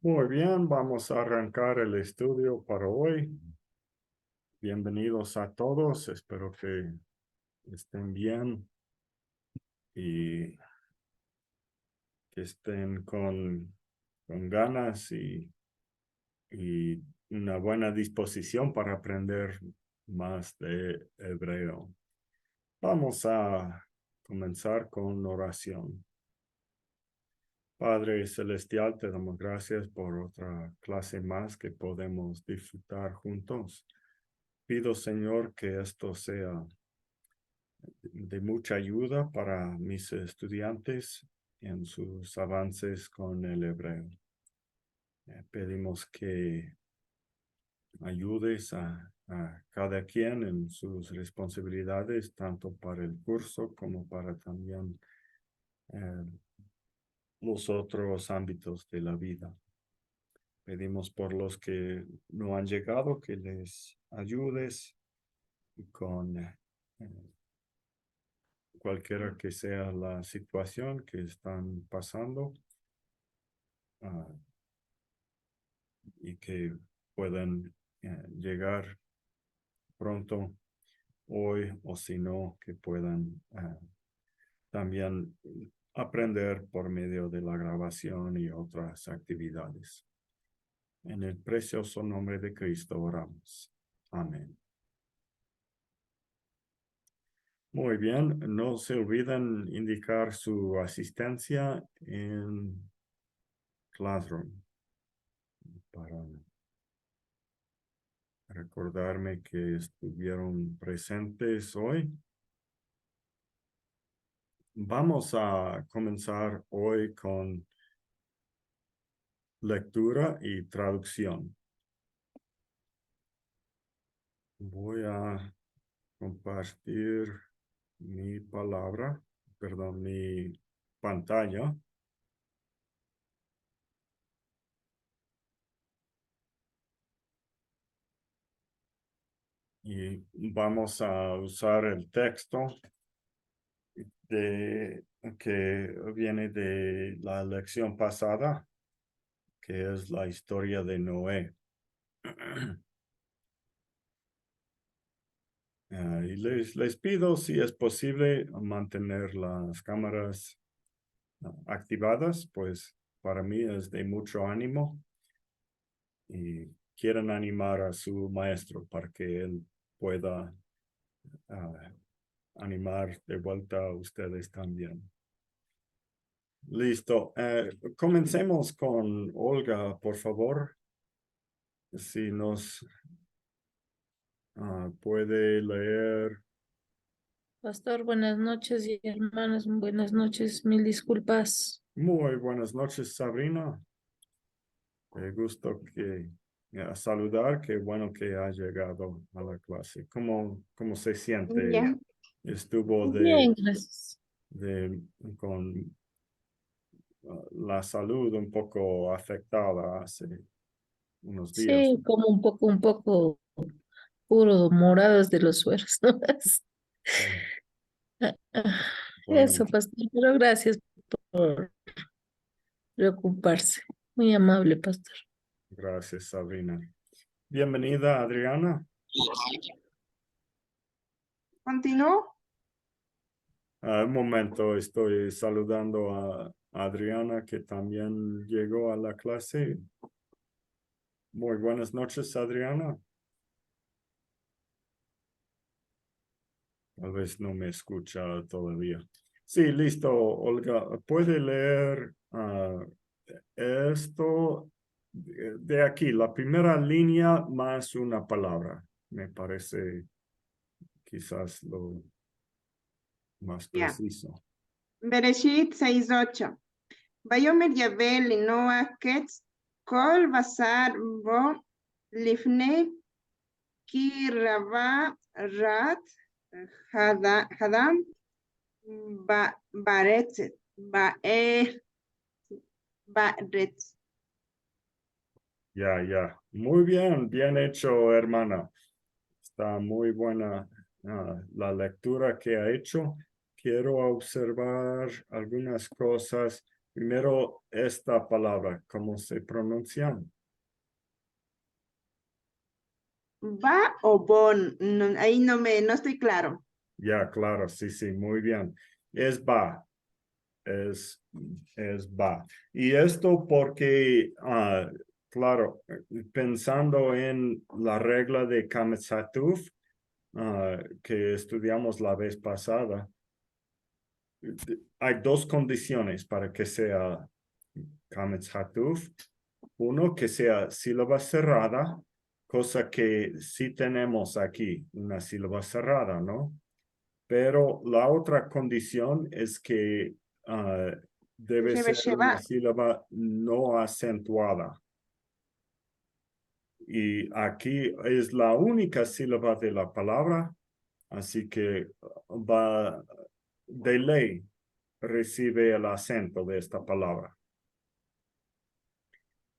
Muy bien, vamos a arrancar el estudio para hoy. Bienvenidos a todos, espero que estén bien y que estén con ganas y una buena disposición para aprender más de hebreo. Vamos a comenzar con oración. Padre Celestial, te damos gracias por otra clase más que podemos disfrutar juntos. Pido, Señor, que esto sea de mucha ayuda para mis estudiantes en sus avances con el hebreo. Pedimos que ayudes a cada quien en sus responsabilidades, tanto para el curso como para también eh, los otros ámbitos de la vida. Pedimos por los que no han llegado, que les ayudes con cualquiera que sea la situación que están pasando y que puedan llegar pronto hoy o si no, que puedan también aprender por medio de la grabación y otras actividades. En el precioso nombre de Cristo oramos. Amén. Muy bien, no se olviden indicar su asistencia en Classroom para recordarme que estuvieron presentes hoy. Vamos a comenzar hoy con lectura y traducción. Voy a compartir mi pantalla. Y vamos a usar el texto que viene de la lección pasada, que es la historia de Noé. Y les pido, si es posible, mantener las cámaras activadas, pues para mí es de mucho ánimo y quieren animar a su maestro para que él pueda animar de vuelta a ustedes también. Listo. Comencemos con Olga, por favor. Si nos puede leer. Pastor, buenas noches y hermanos, buenas noches, mil disculpas. Muy buenas noches, Sabrina. Gusto saludar, qué bueno que ha llegado a la clase. ¿Cómo se siente? Ya, Estuvo Bien, gracias. con la salud un poco afectada hace unos días. Sí, como un poco puro morados de los sueros, ¿no? Sí. Bueno, Eso, pastor, pero gracias por preocuparse. Muy amable, pastor. gracias, Sabrina. Bienvenida, Adriana. ¿continúo? Un momento, estoy saludando a Adriana, que también llegó a la clase. Muy buenas noches, Adriana. Tal vez no me escucha todavía. Sí, listo, Olga. ¿Puede leer esto de aquí, la primera línea más una palabra? Me parece quizás lo más Ya. preciso. Bereshit 6:8. Vayomer Yahvé Linoa Ketz Kol Basar Bo Lifnei Ki Rabá Rat Hadam Baretzet Baretz. Ya. Muy bien, bien hecho, hermana. Está muy buena la lectura que ha hecho. Quiero observar algunas cosas. Primero, esta palabra, ¿cómo se pronuncia? ¿Va o bon? No, ahí no estoy claro. Ya, claro, sí, muy bien. Es va, es, es va. Y esto porque, claro, pensando en la regla de Kametsatuf, que estudiamos la vez pasada, hay dos condiciones para que sea Kametsatuf. Uno, que sea sílaba cerrada, cosa que sí tenemos aquí, una sílaba cerrada, ¿no? Pero la otra condición es que debe ser una Sheba. sílaba no acentuada. Y aquí es la única sílaba de la palabra, así que va de ley recibe el acento de esta palabra.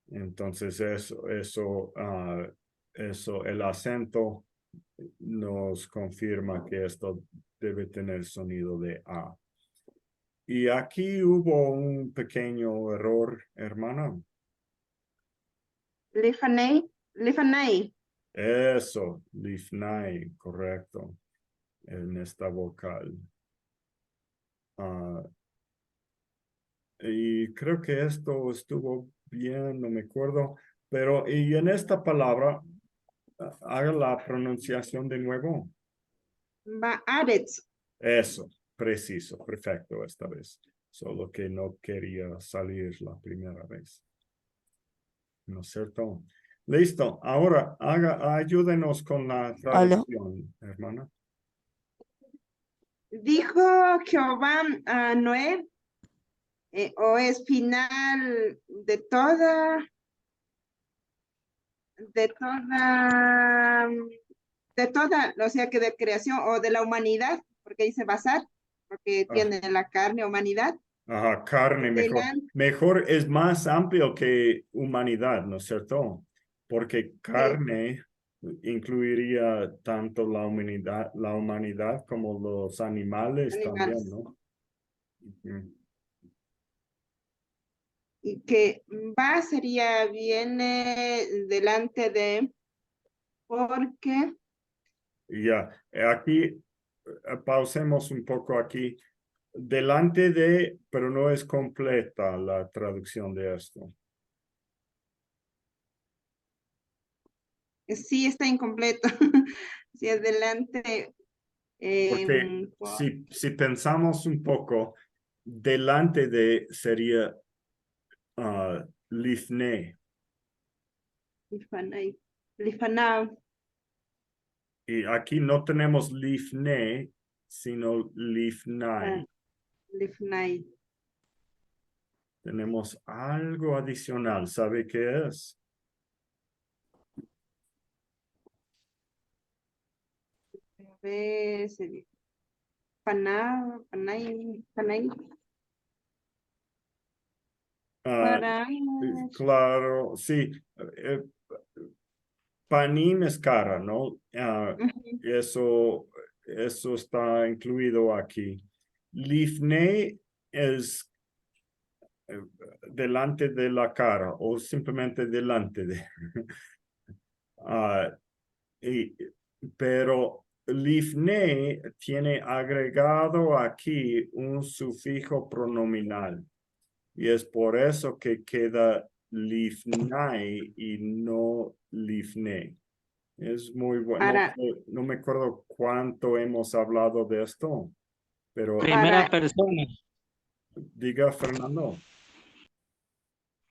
Entonces eso, el acento nos confirma que esto debe tener sonido de A. Y aquí hubo un pequeño error, hermana. Lifanei. Eso, lifnai, correcto, en esta vocal. Y creo que esto estuvo bien, no me acuerdo, pero y en esta palabra, haga la pronunciación de nuevo. Va aretz. Eso, preciso, perfecto esta vez. Solo que no quería salir la primera vez. ¿No es cierto? Listo. Ahora, ayúdenos con la Aló. traducción, hermana. Dijo Jehová a Noé, o es final de toda, de toda, o sea que de creación o de la humanidad, porque dice basar, porque Ah, tiene la carne, humanidad, ajá, carne mejor. delante, Mejor es más amplio que humanidad, ¿no es cierto? Porque sí, carne incluiría tanto la humanidad como los animales también, animales. ¿no? Ujú. Y que va sería, viene delante de, porque, Ya, aquí pausemos un poco aquí. Delante de, pero no es completa la traducción de esto. sí está incompleto, si es delante, Porque si pensamos un poco, delante de sería lifne. Lifanai, Lifanao, Y aquí no tenemos lifne, sino lifnai. Lifnai. Tenemos algo adicional. ¿Sabe qué es? A ver, sería Panay, Ah, para, claro, sí. eh, Panim es cara, ¿no? ujú, Eso está incluido aquí. Lifne es delante de la cara o simplemente delante de. Ah, y- pero lifne tiene agregado aquí un sufijo pronominal y es por eso que queda lifnai y no lifne. Es muy bueno. para, No me acuerdo cuánto hemos hablado de esto, pero para, Primera persona, diga, Fernando.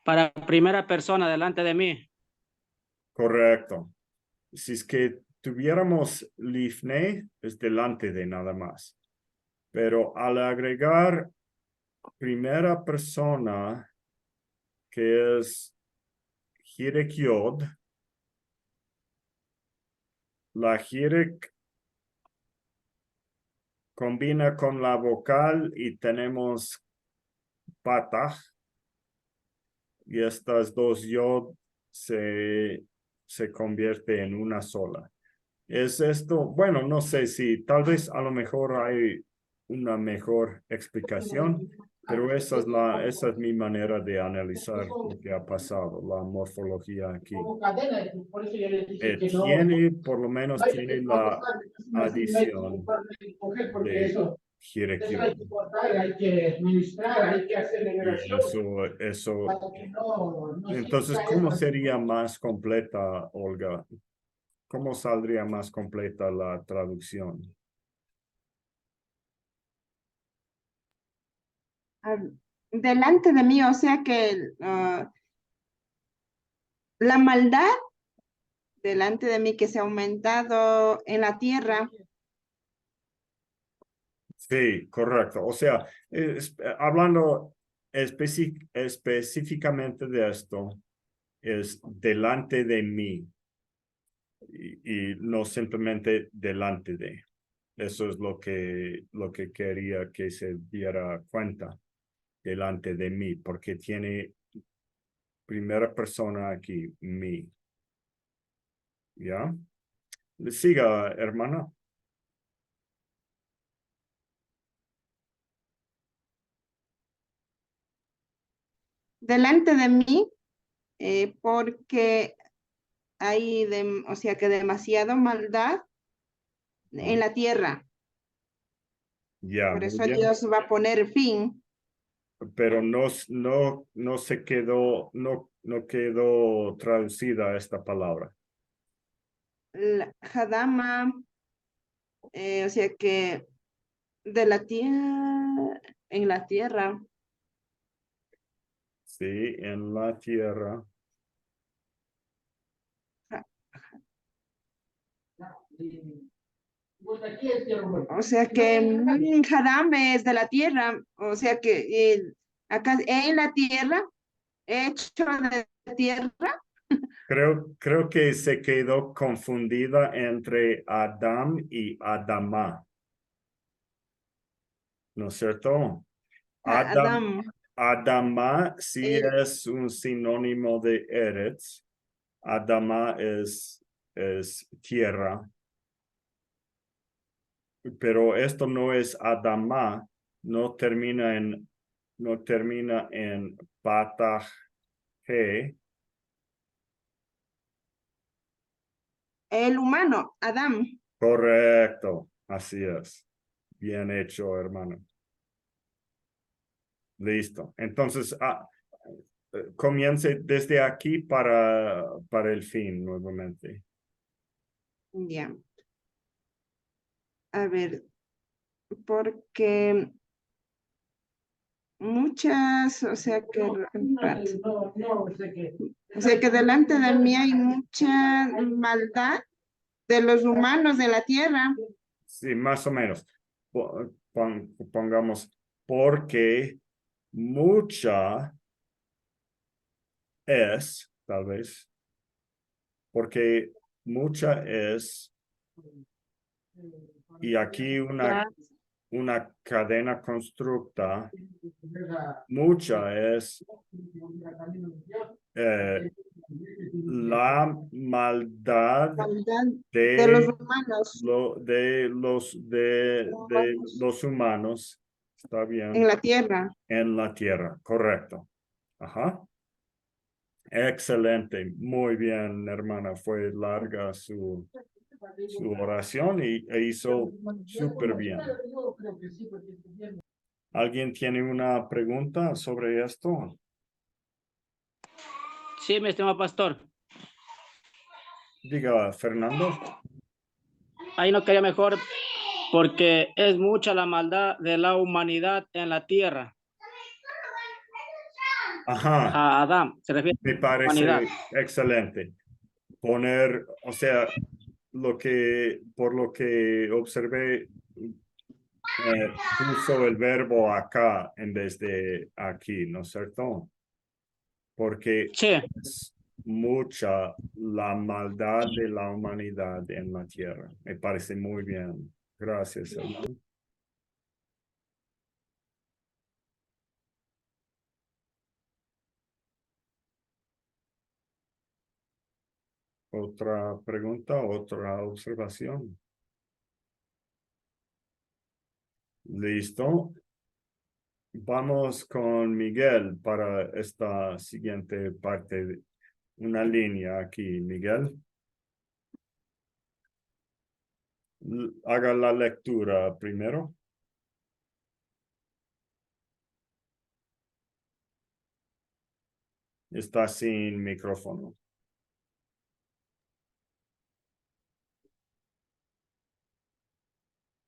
para primera persona delante de mí. Correcto. Si es que tuviéramos lifne, es delante de nada más. Pero al agregar primera persona, que es Hirek Yod, la Hirek combina con la vocal y tenemos patah, y estas dos Yod se convierte en una sola. Es esto, bueno, no sé si tal vez a lo mejor hay una mejor explicación, pero esa es mi manera de analizar lo que ha pasado, la morfología aquí. Por lo menos tiene la adición de Hirekion. Hay que administrar, hay que hacer Entonces, ¿cómo sería más completa, Olga? ¿Cómo saldría más completa la traducción? Delante de mí, o sea que la maldad delante de mí que se ha aumentado en la tierra. Sí, correcto. O sea, hablando específicamente de esto, es delante de mí y no simplemente delante de. Eso es lo que quería que se diera cuenta, delante de mí, porque tiene primera persona aquí, mí. ¿Ya? Siga, hermana. Delante de mí, porque hay, o sea que demasiada maldad en la tierra. Ya, Por muy eso bien. Dios va a poner fin. Pero no se quedó, no quedó traducida esta palabra. Hadama, o sea que de la tierra, en la tierra. Sí, en la tierra. O sea que Hadam es de la tierra, o sea que acá en la tierra, hecho de tierra. Creo que se quedó confundida entre Adam y Adama. ¿No es cierto? Adam, Adama sí eh, es un sinónimo de Eretz. Adama es tierra. Pero esto no es Adama, no termina en Patah G. el humano, Adam. Correcto, así es. Bien hecho, hermano. Listo. Entonces, comience desde aquí para el fin nuevamente. Ya. A ver, porque muchas, o sea que, o sea que delante de mí hay mucha maldad de los humanos de la tierra. Sí, más o menos. Pongamos, porque mucha es, tal vez, porque mucha es, y aquí una cadena constructa, mucha es la maldad Maldad de los de, humanos de los humanos, está en bien, la tierra. en la tierra, correcto. Ajá. Excelente, muy bien, hermana. Fue larga su oración e hizo súper bien. ¿Alguien tiene una pregunta sobre esto? Sí, mi estimado pastor. Diga, Fernando. Ahí no quería mejor porque es mucha la maldad de la humanidad en la tierra. Ajá, A Adán, se refiere me a la humanidad. parece excelente. Poner, o sea, por lo que observé, puso el verbo acá en vez de aquí, ¿no es cierto? Porque Sí, es mucha la maldad de la humanidad en la tierra. Me parece muy bien. Gracias, hermano. Otra pregunta, otra observación. Listo. Vamos con Miguel para esta siguiente parte. Una línea aquí, Miguel. Haga la lectura primero. Está sin micrófono.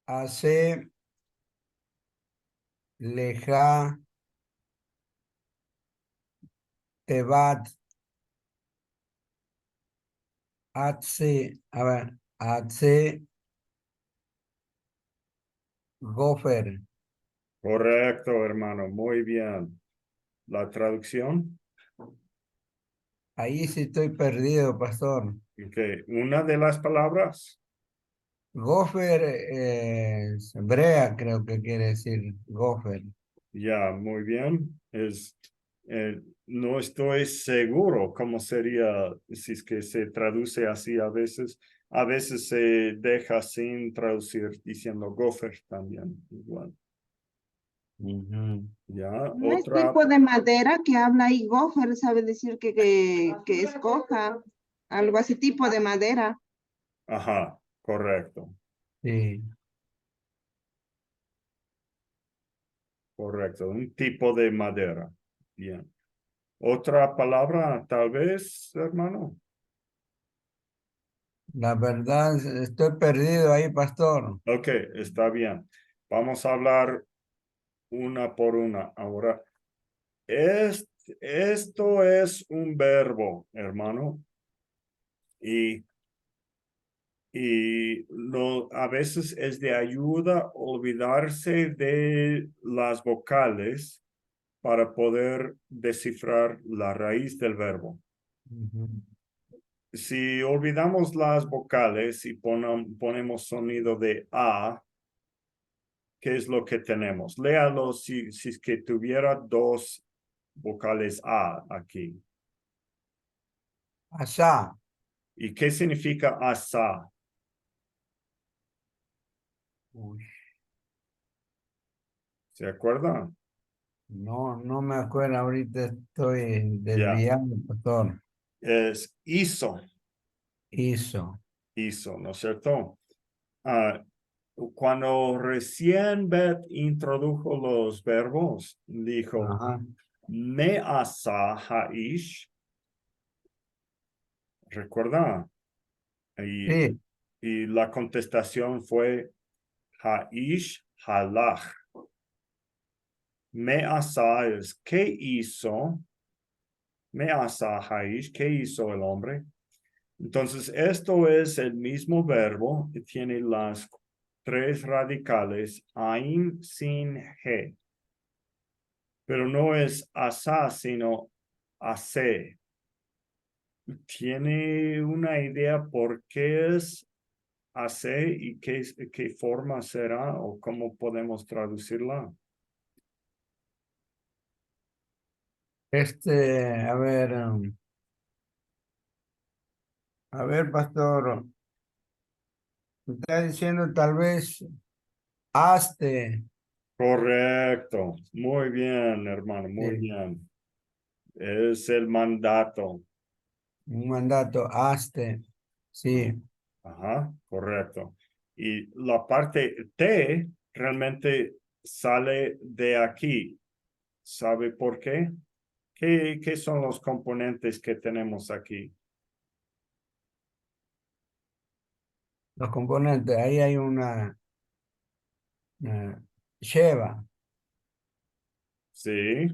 Hace, leja, tebat, atse, a ver, atse, gofer. Correcto, hermano. Muy bien. La traducción. Ahí sí estoy perdido, pastor. Okay. Una de las palabras. Gofer es hebrea, creo que quiere decir gofer. Ya, muy bien. No estoy seguro cómo sería si es que se traduce así a veces. A veces se deja sin traducir diciendo gopher también. Igual. Ujú. Ya, No es otra. tipo de madera que habla ahí, gofer, sabe decir que escoja, algo así, tipo de madera. Ajá, correcto, Sí. correcto. Un tipo de madera. Bien. Otra palabra, tal vez, hermano. La verdad, estoy perdido ahí, pastor. Ok, está bien. Vamos a hablar una por una. Ahora, esto es un verbo, hermano, y, a veces es de ayuda olvidarse de las vocales para poder descifrar la raíz del verbo. Ujú. Si olvidamos las vocales y ponemos sonido de A, ¿qué es lo que tenemos? Léalo si es que tuviera dos vocales A aquí. Asá. ¿Y qué significa asa? Uy, ¿Se acuerda? no me acuerdo, ahorita estoy Ya. desviando, pastor. Es hizo, Hizo. ¿no es cierto? Ah, cuando recién Beth introdujo los verbos, dijo, Ajá. me asa haish, ¿recuerda? Y, Sí. y la contestación fue haish halach. Me asa es ¿qué hizo? Me asa haish, ¿qué hizo el hombre? Entonces, esto es el mismo verbo que tiene las tres radicales, ain, sin, he. Pero no es asa, sino hace. ¿Tiene una idea por qué es hace y qué forma será o cómo podemos traducirla? A ver, pastor, me está diciendo tal vez hazte Correcto. Muy bien, hermano, muy sí, bien. Es el mandato. un mandato, hazte, sí, Ajá, correcto. Y la parte T realmente sale de aquí. ¿Sabe por qué? ¿Qué son los componentes que tenemos aquí? los componentes, ahí hay lleva Sí,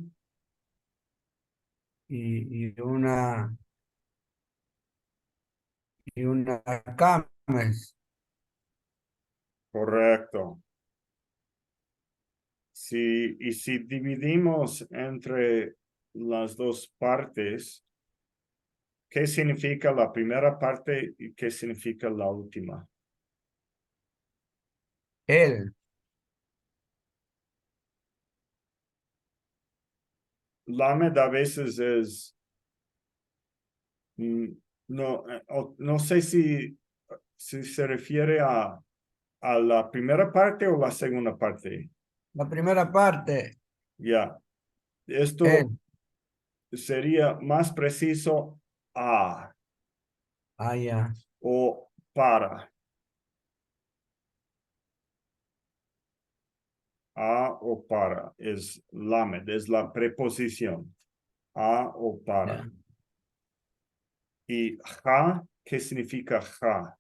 y una cames, correcto. Sí, y si dividimos entre las dos partes, ¿qué significa la primera parte y qué significa la última? él, Lamed a veces es, no, no sé si se refiere a la primera parte o la segunda parte. La primera parte, Ya. Esto el. sería más preciso a Ah, ya. o para. A o para es lamed, es la preposición. A o para. Ya. Y ja, ¿qué significa ja?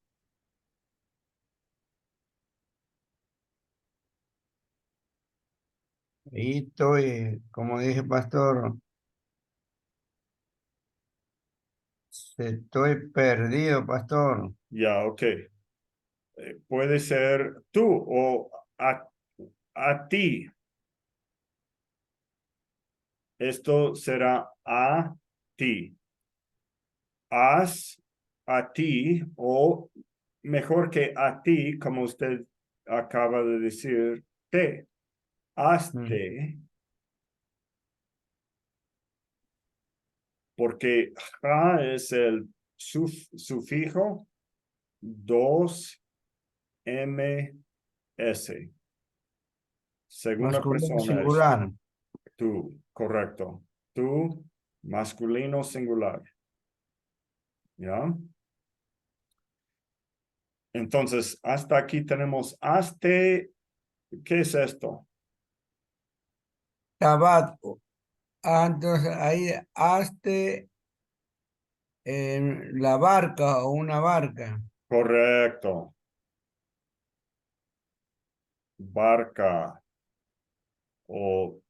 Y estoy, como dije, pastor, estoy perdido, pastor. Ya, ok. Puede ser tú o a ti. Esto será a ti. Haz a ti o mejor que a ti, como usted acaba de decir, te. Mm. Hazte, porque ja es el sufijo 2ms. Segunda Masculino persona es singular. tú, correcto. Tú, masculino singular. ¿Ya? Entonces, hasta aquí tenemos hazte. ¿Qué es esto? Tabat. Ah, entonces ahí hazte la barca o una barca. Correcto. Barca o,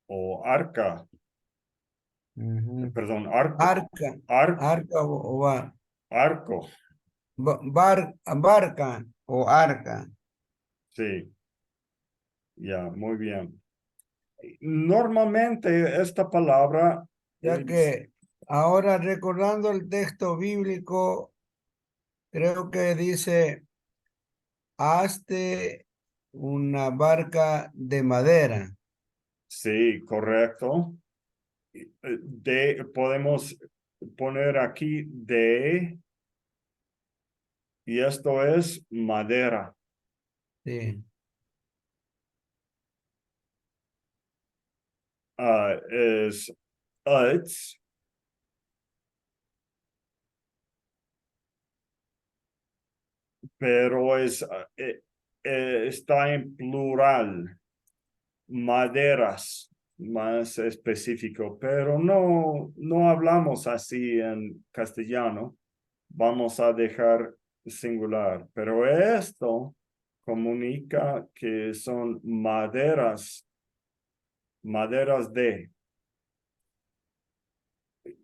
o arca. Ujú. Perdón, arco. Arca, Arco. arca Arco. barca o arca. Sí, ya, muy bien. Normalmente esta palabra Ya es, que ahora recordando el texto bíblico, creo que dice, hazte una barca de madera. sí, correcto. Podemos poner aquí de, y esto es madera. Sí. Es uts, pero está en plural, maderas, más específico, pero no hablamos así en castellano. Vamos a dejar singular, pero esto comunica que son maderas de,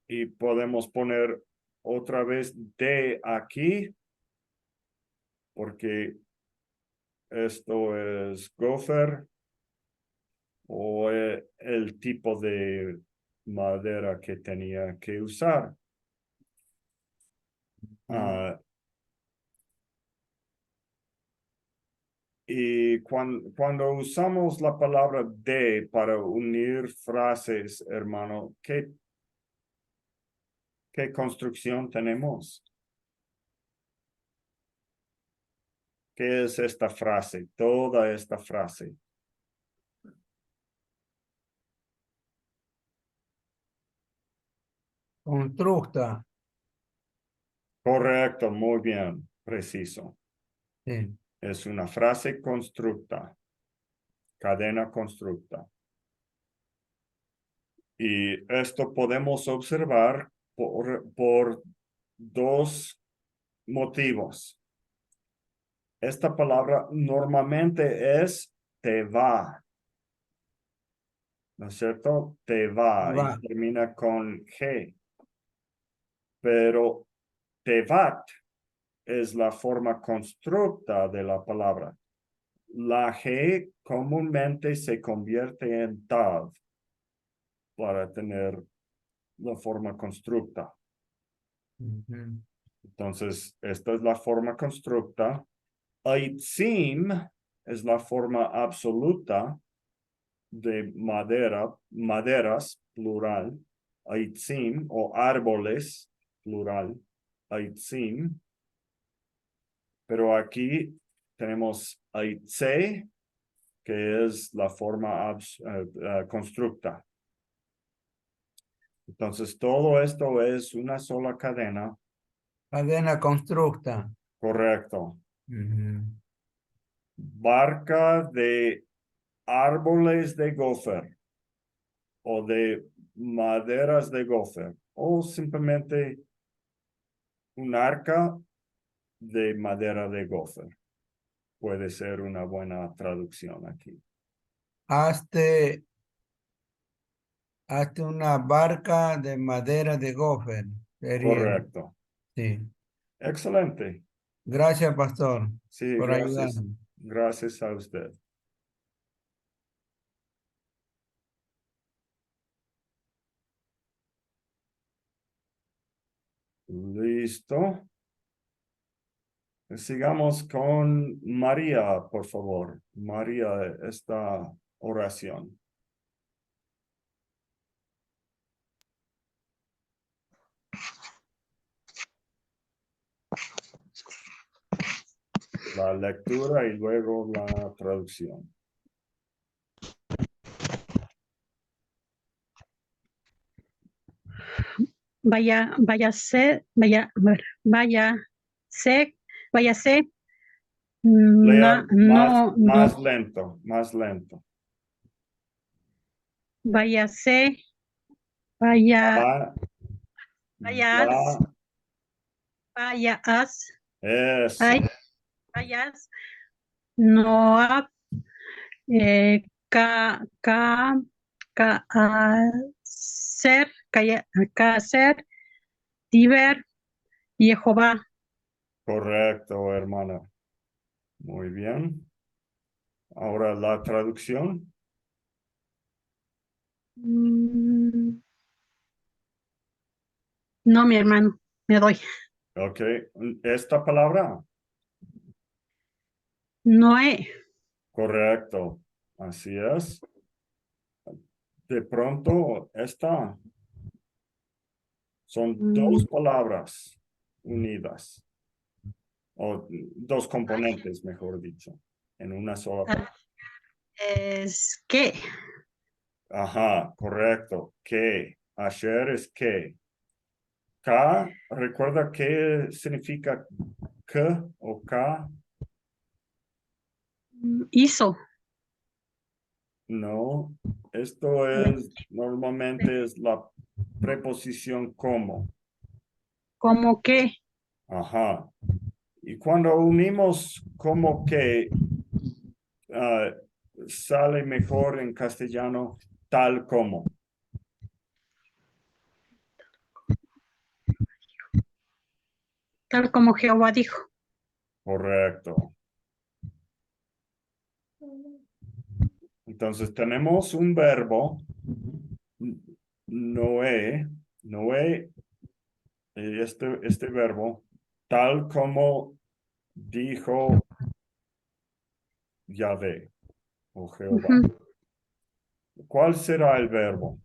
y podemos poner otra vez de aquí, porque esto es gopher o el tipo de madera que tenía que usar. Ah, y cuando usamos la palabra de para unir frases, hermano, ¿qué construcción tenemos? ¿Qué es esta frase? Toda esta frase. Constructa. Correcto, muy bien, preciso. Sí. Es una frase constructa, cadena constructa. Y esto podemos observar por dos motivos. Esta palabra normalmente es te va, ¿no es cierto? Te va y Va. termina con G. Pero tevat es la forma constructa de la palabra. La G comúnmente se convierte en tav para tener la forma constructa. Ujú. Entonces, esta es la forma constructa. Aitzim es la forma absoluta de maderas, plural. Aitzim o árboles, plural. Aitzim. Pero aquí tenemos aitze que es la forma constructa. Entonces, todo esto es una sola cadena. Cadena constructa. Correcto. Ujú. Barca de árboles de gopher o de maderas de gopher o simplemente un arca de madera de gopher. Puede ser una buena traducción aquí. Hazte una barca de madera de gopher. Sería. Correcto. Sí. Excelente. Gracias, pastor, Sí, por gracias. ayudarnos. Gracias a usted. Listo. Sigamos con María, por favor. María, esta oración. La lectura y luego la traducción. Váyase, Lea no, más lento, más lento. váyase, Va, vayas, eso. vayas, no, hacer, diver, Jehová. Correcto, hermana. Muy bien. Ahora la traducción. No, mi hermano, me doy. Ok. Esta palabra. Noé. Correcto. Así es. De pronto, esta son dos palabras unidas. O dos componentes, mejor dicho, en una sola palabra. Es que. Ajá, correcto. Que. Asher es que. K, ¿recuerda qué significa que o K? Hizo. No, esto es, normalmente es la preposición como. Como que. Ajá. Y cuando unimos como que, sale mejor en castellano tal como. Tal como Jehová dijo. Correcto. Entonces tenemos un verbo, Noé, este verbo, tal como dijo Yahvé o Jehová. ¿Cuál será el verbo?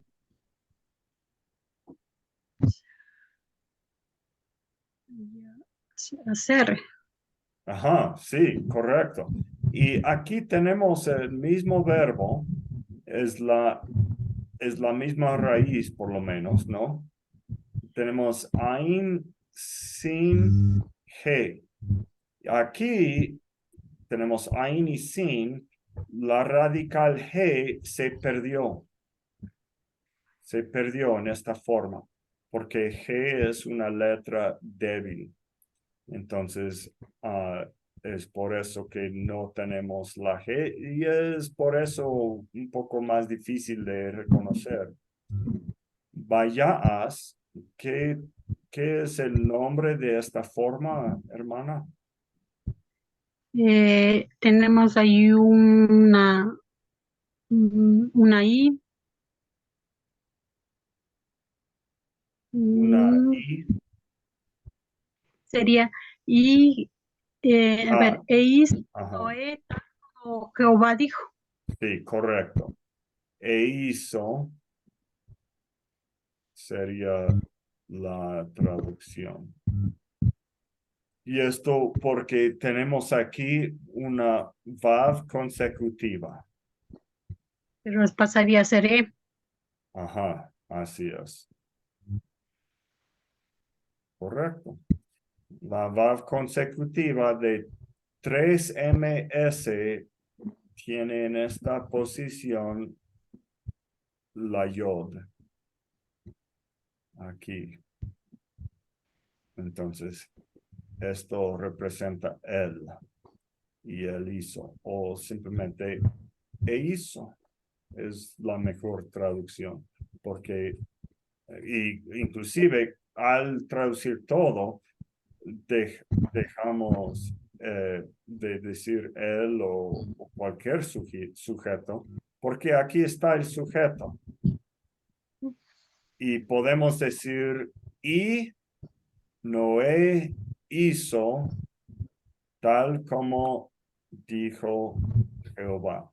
Hacer. Ajá, sí, correcto. Y aquí tenemos el mismo verbo, es la misma raíz por lo menos, ¿no? Tenemos Ain, Sin, He. Aquí tenemos Ain y Sin, la radical He se perdió en esta forma, porque G es una letra débil. Entonces, es por eso que no tenemos la G y es por eso un poco más difícil de reconocer. Vayas, ¿qué es el nombre de esta forma, hermana? Tenemos ahí una I. Una I. Sería I. A ver, Eis, Ajá. Noé, o Jehová dijo. Sí, correcto. E hizo sería la traducción. Y esto porque tenemos aquí una vav consecutiva. pero pasaría a ser E. Ajá, así es. Correcto. La VAV consecutiva de 3MS tiene en esta posición la yod. Aquí. Entonces, esto representa él y él hizo, o simplemente hizo. Es la mejor traducción, porque inclusive al traducir todo, dejamos de decir él o cualquier sujeto, porque aquí está el sujeto. Y podemos decir, y Noé hizo tal como dijo Jehová.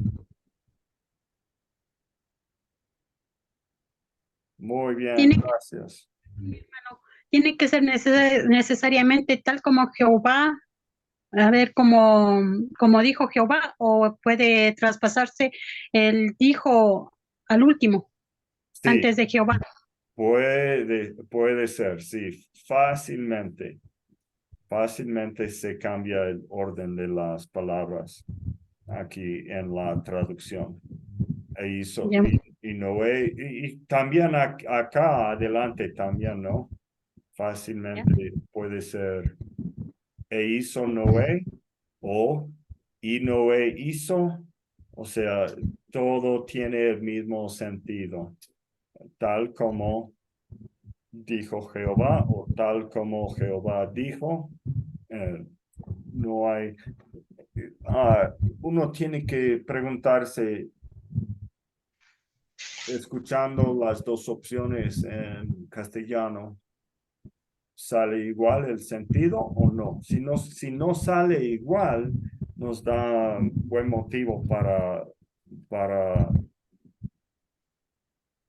Muy bien, gracias. Tiene que ser necesariamente tal como Jehová, a ver, como dijo Jehová, o puede traspasarse el dijo al último, Sí, antes de Jehová. puede ser, sí, fácilmente. Fácilmente se cambia el orden de las palabras aquí en la traducción. Hizo, Ya. y Noé, y también acá adelante también, ¿no? Fácilmente puede ser, hizo Noé o y Noé hizo, o sea, todo tiene el mismo sentido, tal como dijo Jehová o tal como Jehová dijo. No hay, uno tiene que preguntarse, escuchando las dos opciones en castellano, ¿sale igual el sentido o no? Si no sale igual, nos da buen motivo para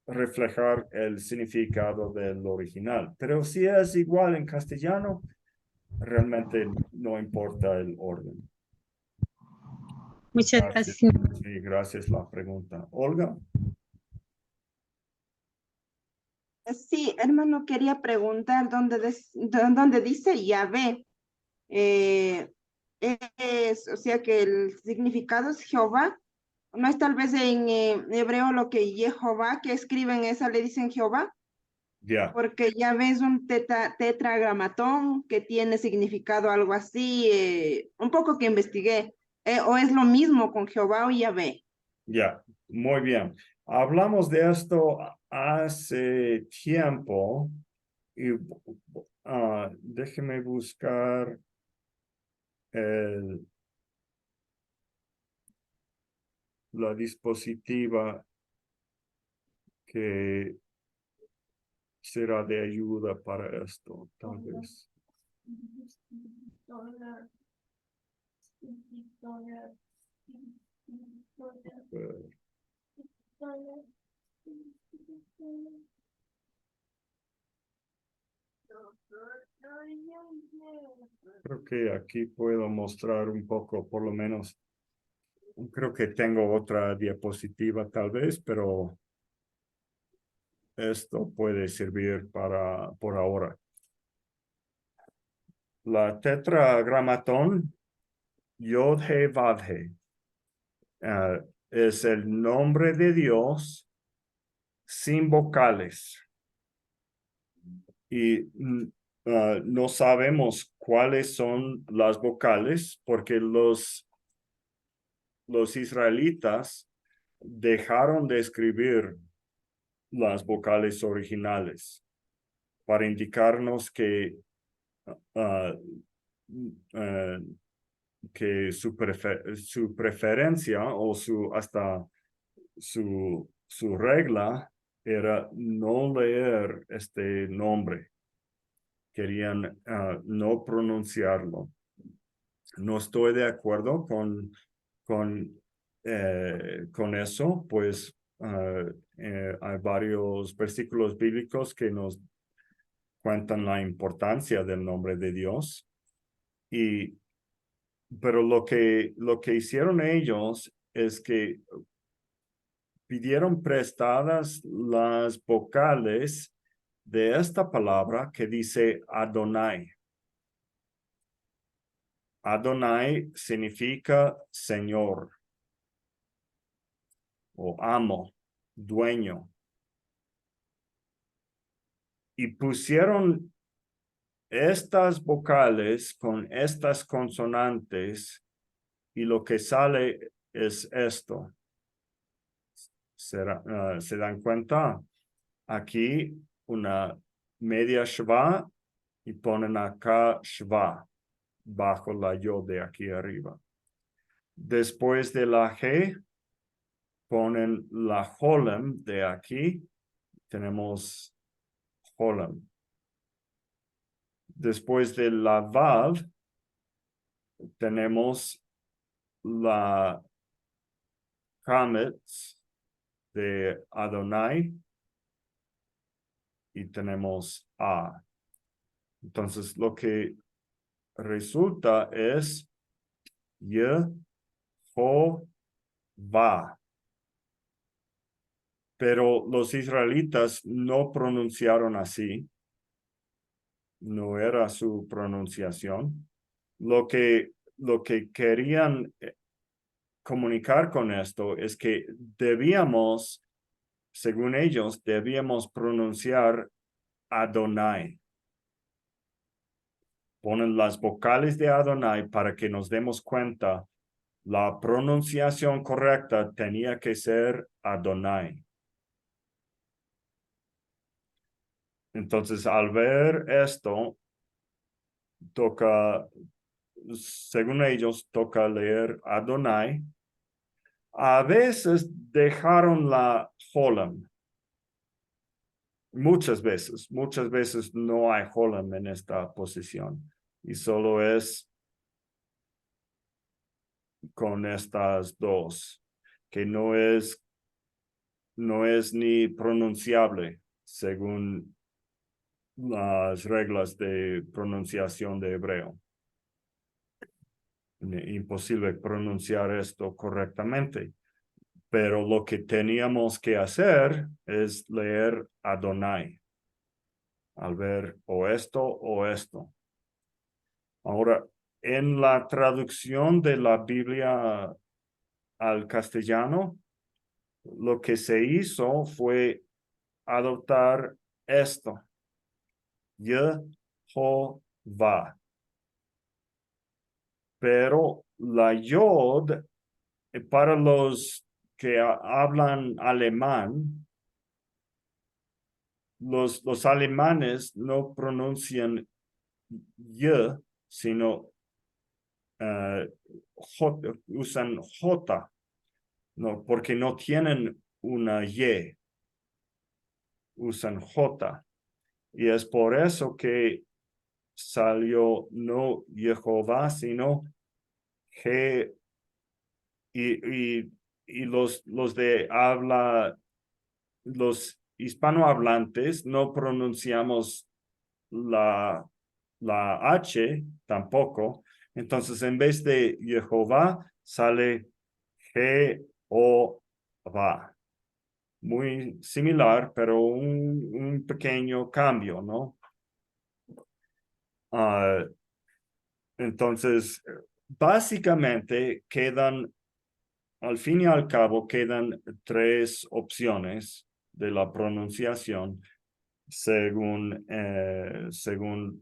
reflejar el significado del original. Pero si es igual en castellano, realmente no importa el orden. Muchas Gracias. gracias. Sí, gracias la pregunta. Olga. Sí, hermano, quería preguntar dónde dice Yahvé. O sea que el significado es Jehová. ¿No es tal vez en hebreo lo que Jehová, que escriben esa, le dicen Jehová? Ya, Porque ya ves un tetragramatón que tiene significado algo así, un poco que investigué, o es lo mismo con Jehová o Yahvé. ya, muy bien. Hablamos de esto hace tiempo y déjeme buscar la dispositiva que será de ayuda para esto, tal vez. Creo que aquí puedo mostrar un poco, por lo menos, creo que tengo otra diapositiva tal vez, pero esto puede servir por ahora. La tetragramatón Yod-He-Vav-He es el nombre de Dios sin vocales. Y no sabemos cuáles son las vocales porque los israelitas dejaron de escribir las vocales originales para indicarnos que que su preferencia o hasta su regla era no leer este nombre. Querían no pronunciarlo. No estoy de acuerdo con eso, pues hay varios versículos bíblicos que nos cuentan la importancia del nombre de Dios. Pero lo que hicieron ellos es que pidieron prestadas las vocales de esta palabra que dice Adonai. Adonai significa Señor o amo, dueño. Y pusieron estas vocales con estas consonantes y lo que sale es esto. ¿Se dan cuenta? Aquí una media shva y ponen acá shva bajo la yod de aquí arriba. Después de la G ponen la holem de aquí. Tenemos holem. Después de la vav tenemos la Hametz de Adonai y tenemos A. Entonces lo que resulta es Yehová. Pero los israelitas no pronunciaron así. No era su pronunciación. Lo que querían comunicar con esto es que debíamos, según ellos, debíamos pronunciar Adonai. Ponen las vocales de Adonai para que nos demos cuenta. La pronunciación correcta tenía que ser Adonai. Entonces, al ver esto, según ellos, toca leer Adonai. A veces dejaron la holem. Muchas veces no hay holem en esta posición. Y solo es con estas dos, que no es ni pronunciable según las reglas de pronunciación de hebreo. Imposible pronunciar esto correctamente. Pero lo que teníamos que hacer es leer Adonai. Al ver o esto. Ahora, en la traducción de la Biblia al castellano, lo que se hizo fue adoptar esto. Yehová. Pero la yod, para los que hablan alemán, los alemanes no pronuncian y, sino usan J, no, porque no tienen una Y, usan J. Y es por eso que salió no Jehová, sino G. Y los de habla, los hispanohablantes no pronunciamos la H tampoco. Entonces, en vez de Jehová, sale Jehová. Muy similar, pero un pequeño cambio, ¿no? Entonces, básicamente al fin y al cabo, quedan tres opciones de la pronunciación según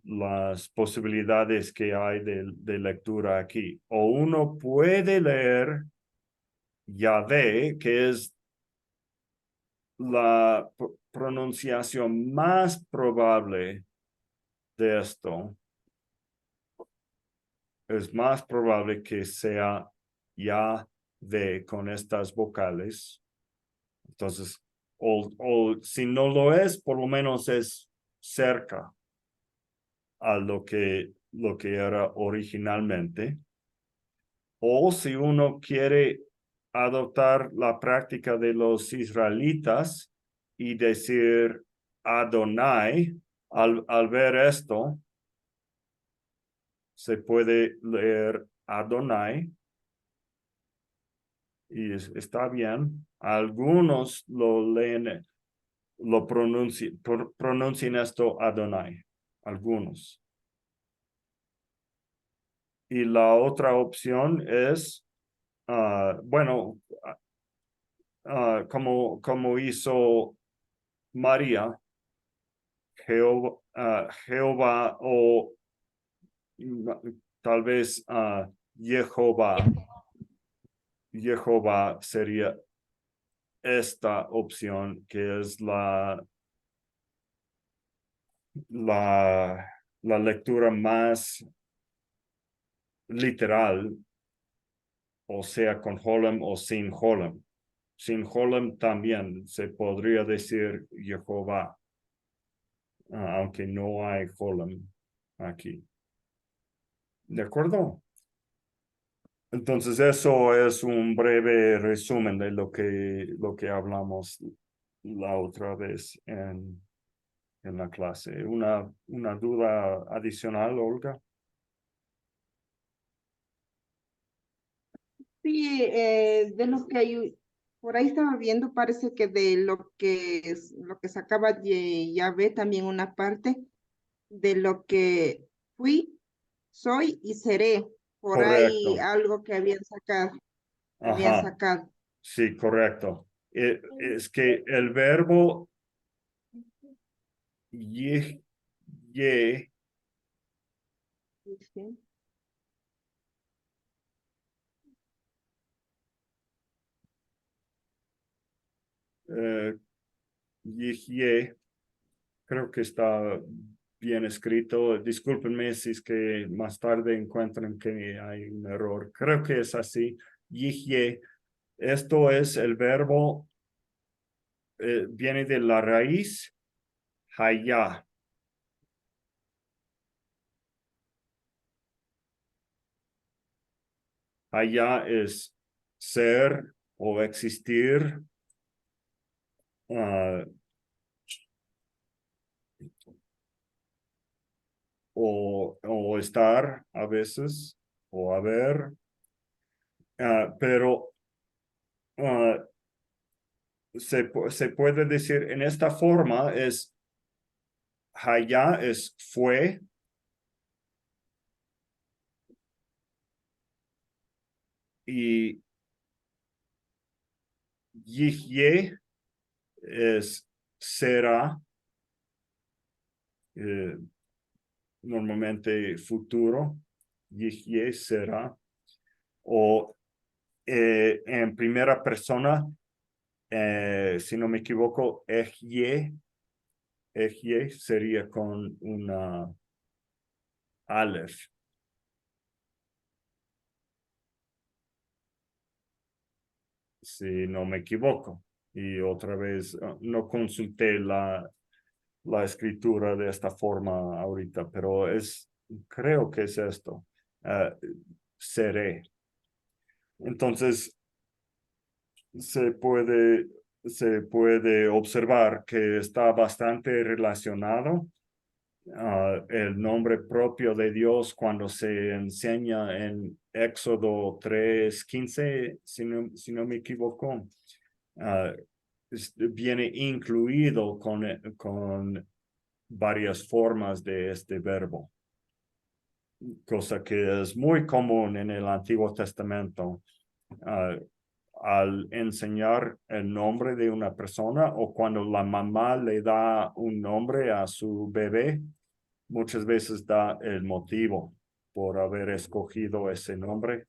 las posibilidades que hay de lectura aquí. O uno puede leer Yahvé, que es la pronunciación más probable de esto. Es más probable que sea Yahvé con estas vocales. Entonces, o si no lo es, por lo menos es cerca a lo que era originalmente. O si uno quiere adoptar la práctica de los israelitas y decir Adonai, al ver esto, se puede leer Adonai. y está bien. Algunos lo leen, lo pronuncian esto Adonai, algunos. Y la otra opción es, bueno, como hizo María, Jehová o tal vez Jehová. Jehová sería esta opción que es la lectura más literal, o sea, con Holem o sin Holem. Sin Holem también se podría decir Jehová, aunque no hay Holem aquí. ¿De acuerdo? Entonces, eso es un breve resumen de lo que hablamos la otra vez en la clase. ¿Una duda adicional, Olga? Sí, de lo que hay, por ahí estaba viendo, parece que de lo que sacaba de Yahvé también una parte de lo que fui, soy y seré. Por ahí Correcto. algo que habían Ajá. sacado. Sí, correcto. Es que el verbo ye, ye, Sí. ye, creo que está bien escrito. Discúlpenme si es que más tarde encuentran que hay un error. Creo que es así. Yihye. Esto es el verbo, viene de la raíz hayá. Hayá es ser o existir. O estar a veces, o haber, pero se puede decir en esta forma es Hayá es fue, y Yihye es será, normalmente futuro, Yihye será, o en primera persona, si no me equivoco, Ejye sería con una Aleph. Si no me equivoco. Y otra vez, no consulté la escritura de esta forma ahorita, pero creo que es esto. Seré. Entonces, se puede observar que está bastante relacionado el nombre propio de Dios cuando se enseña en Éxodo 3:15, si no me equivoco, viene incluido con varias formas de este verbo, cosa que es muy común en el Antiguo Testamento. Al enseñar el nombre de una persona o cuando la mamá le da un nombre a su bebé, muchas veces da el motivo por haber escogido ese nombre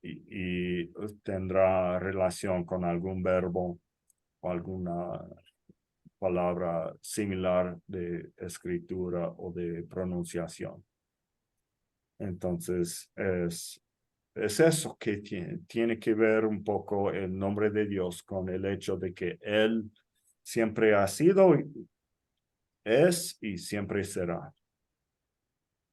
y tendrá relación con algún verbo o alguna palabra similar de escritura o de pronunciación. Entonces, es eso que tiene que ver un poco el nombre de Dios con el hecho de que Él siempre ha sido, es y siempre será.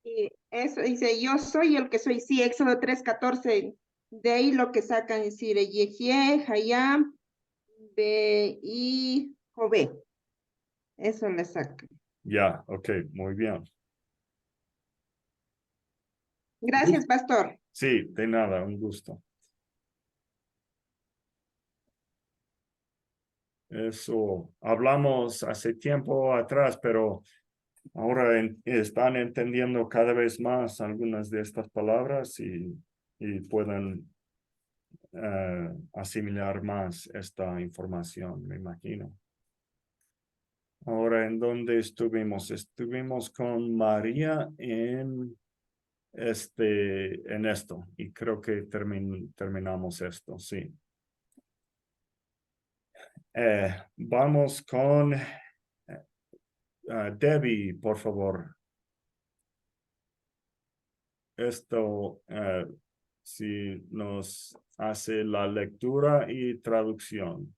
Y eso dice, yo soy el que soy, sí, Éxodo 3:14, de ahí lo que sacan, es decir, Yehie, Hayam, Be y Jové, eso le sacan. Ya, ok, muy bien. Gracias, pastor. Sí, de nada, un gusto. Eso hablamos hace tiempo atrás, pero ahora están entendiendo cada vez más algunas de estas palabras y pueden asimilar más esta información, me imagino. Ahora, ¿en dónde estuvimos? Estuvimos con María en esto, y creo que terminamos esto, sí. Vamos con Debbie, por favor. Esto, si nos hace la lectura y traducción.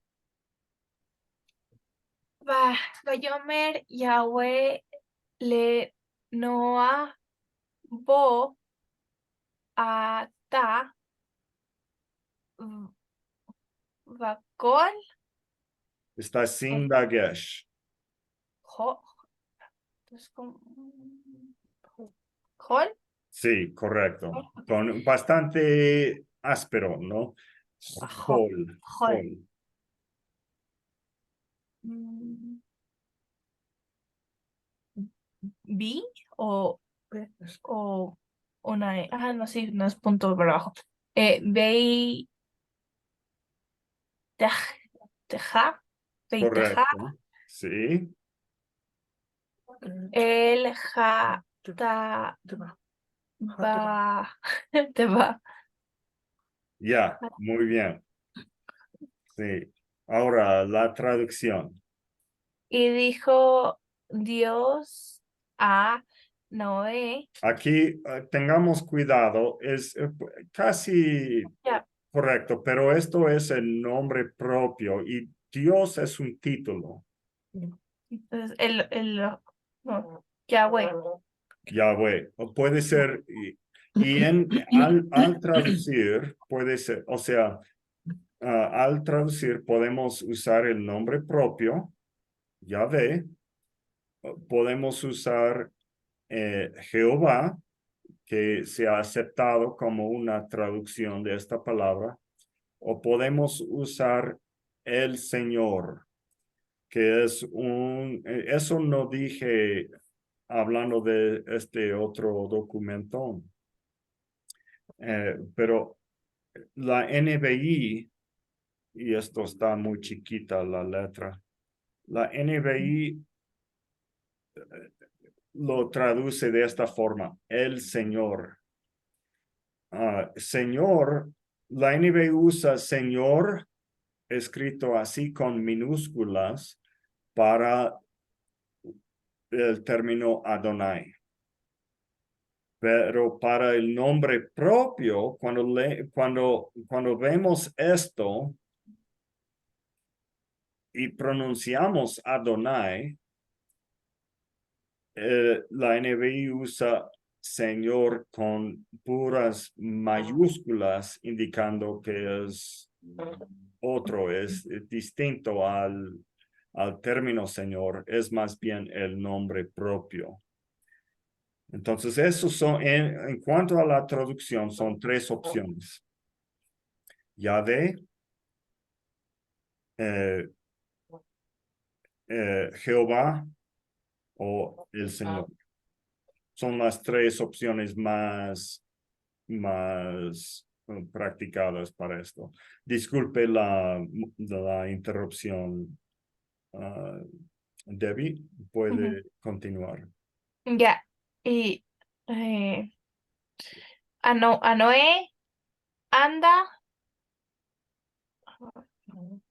Vayomer Yahweh le Noah bo ata vakol Está sin dagesh. Hol. Sí, correcto. Con bastante áspero, ¿no? Hol. Hol. B o una no, sí, no es punto por abajo. Bei teja Correcto. Sí. el ja ta ba te va. Ya, muy bien. Sí. Ahora la traducción. Y dijo Dios a Noé. Aquí tengamos cuidado, es casi Ya. correcto, pero esto es el nombre propio y Dios es un título. Entonces, no, Yahweh. Yahweh, o puede ser, al traducir, puede ser, o sea, al traducir podemos usar el nombre propio, Yahvé, podemos usar Jehová, que se ha aceptado como una traducción de esta palabra, o podemos usar el Señor, que es eso no dije hablando de este otro documento, pero la NBI, y esto está muy chiquita la letra, la NBI lo traduce de esta forma, el Señor. Señor, la NBI usa Señor escrito así con minúsculas para el término Adonai. Pero para el nombre propio, cuando vemos esto y pronunciamos Adonai, la NBI usa Señor con puras mayúsculas, indicando que es otro, es distinto al término Señor, es más bien el nombre propio. Entonces, esos son, en cuanto a la traducción, son tres opciones. Yahvé, Jehová o el Señor. Son las tres opciones más practicadas para esto. Disculpe la interrupción. Debbie, puede continuar. Ya. Y a Noé anda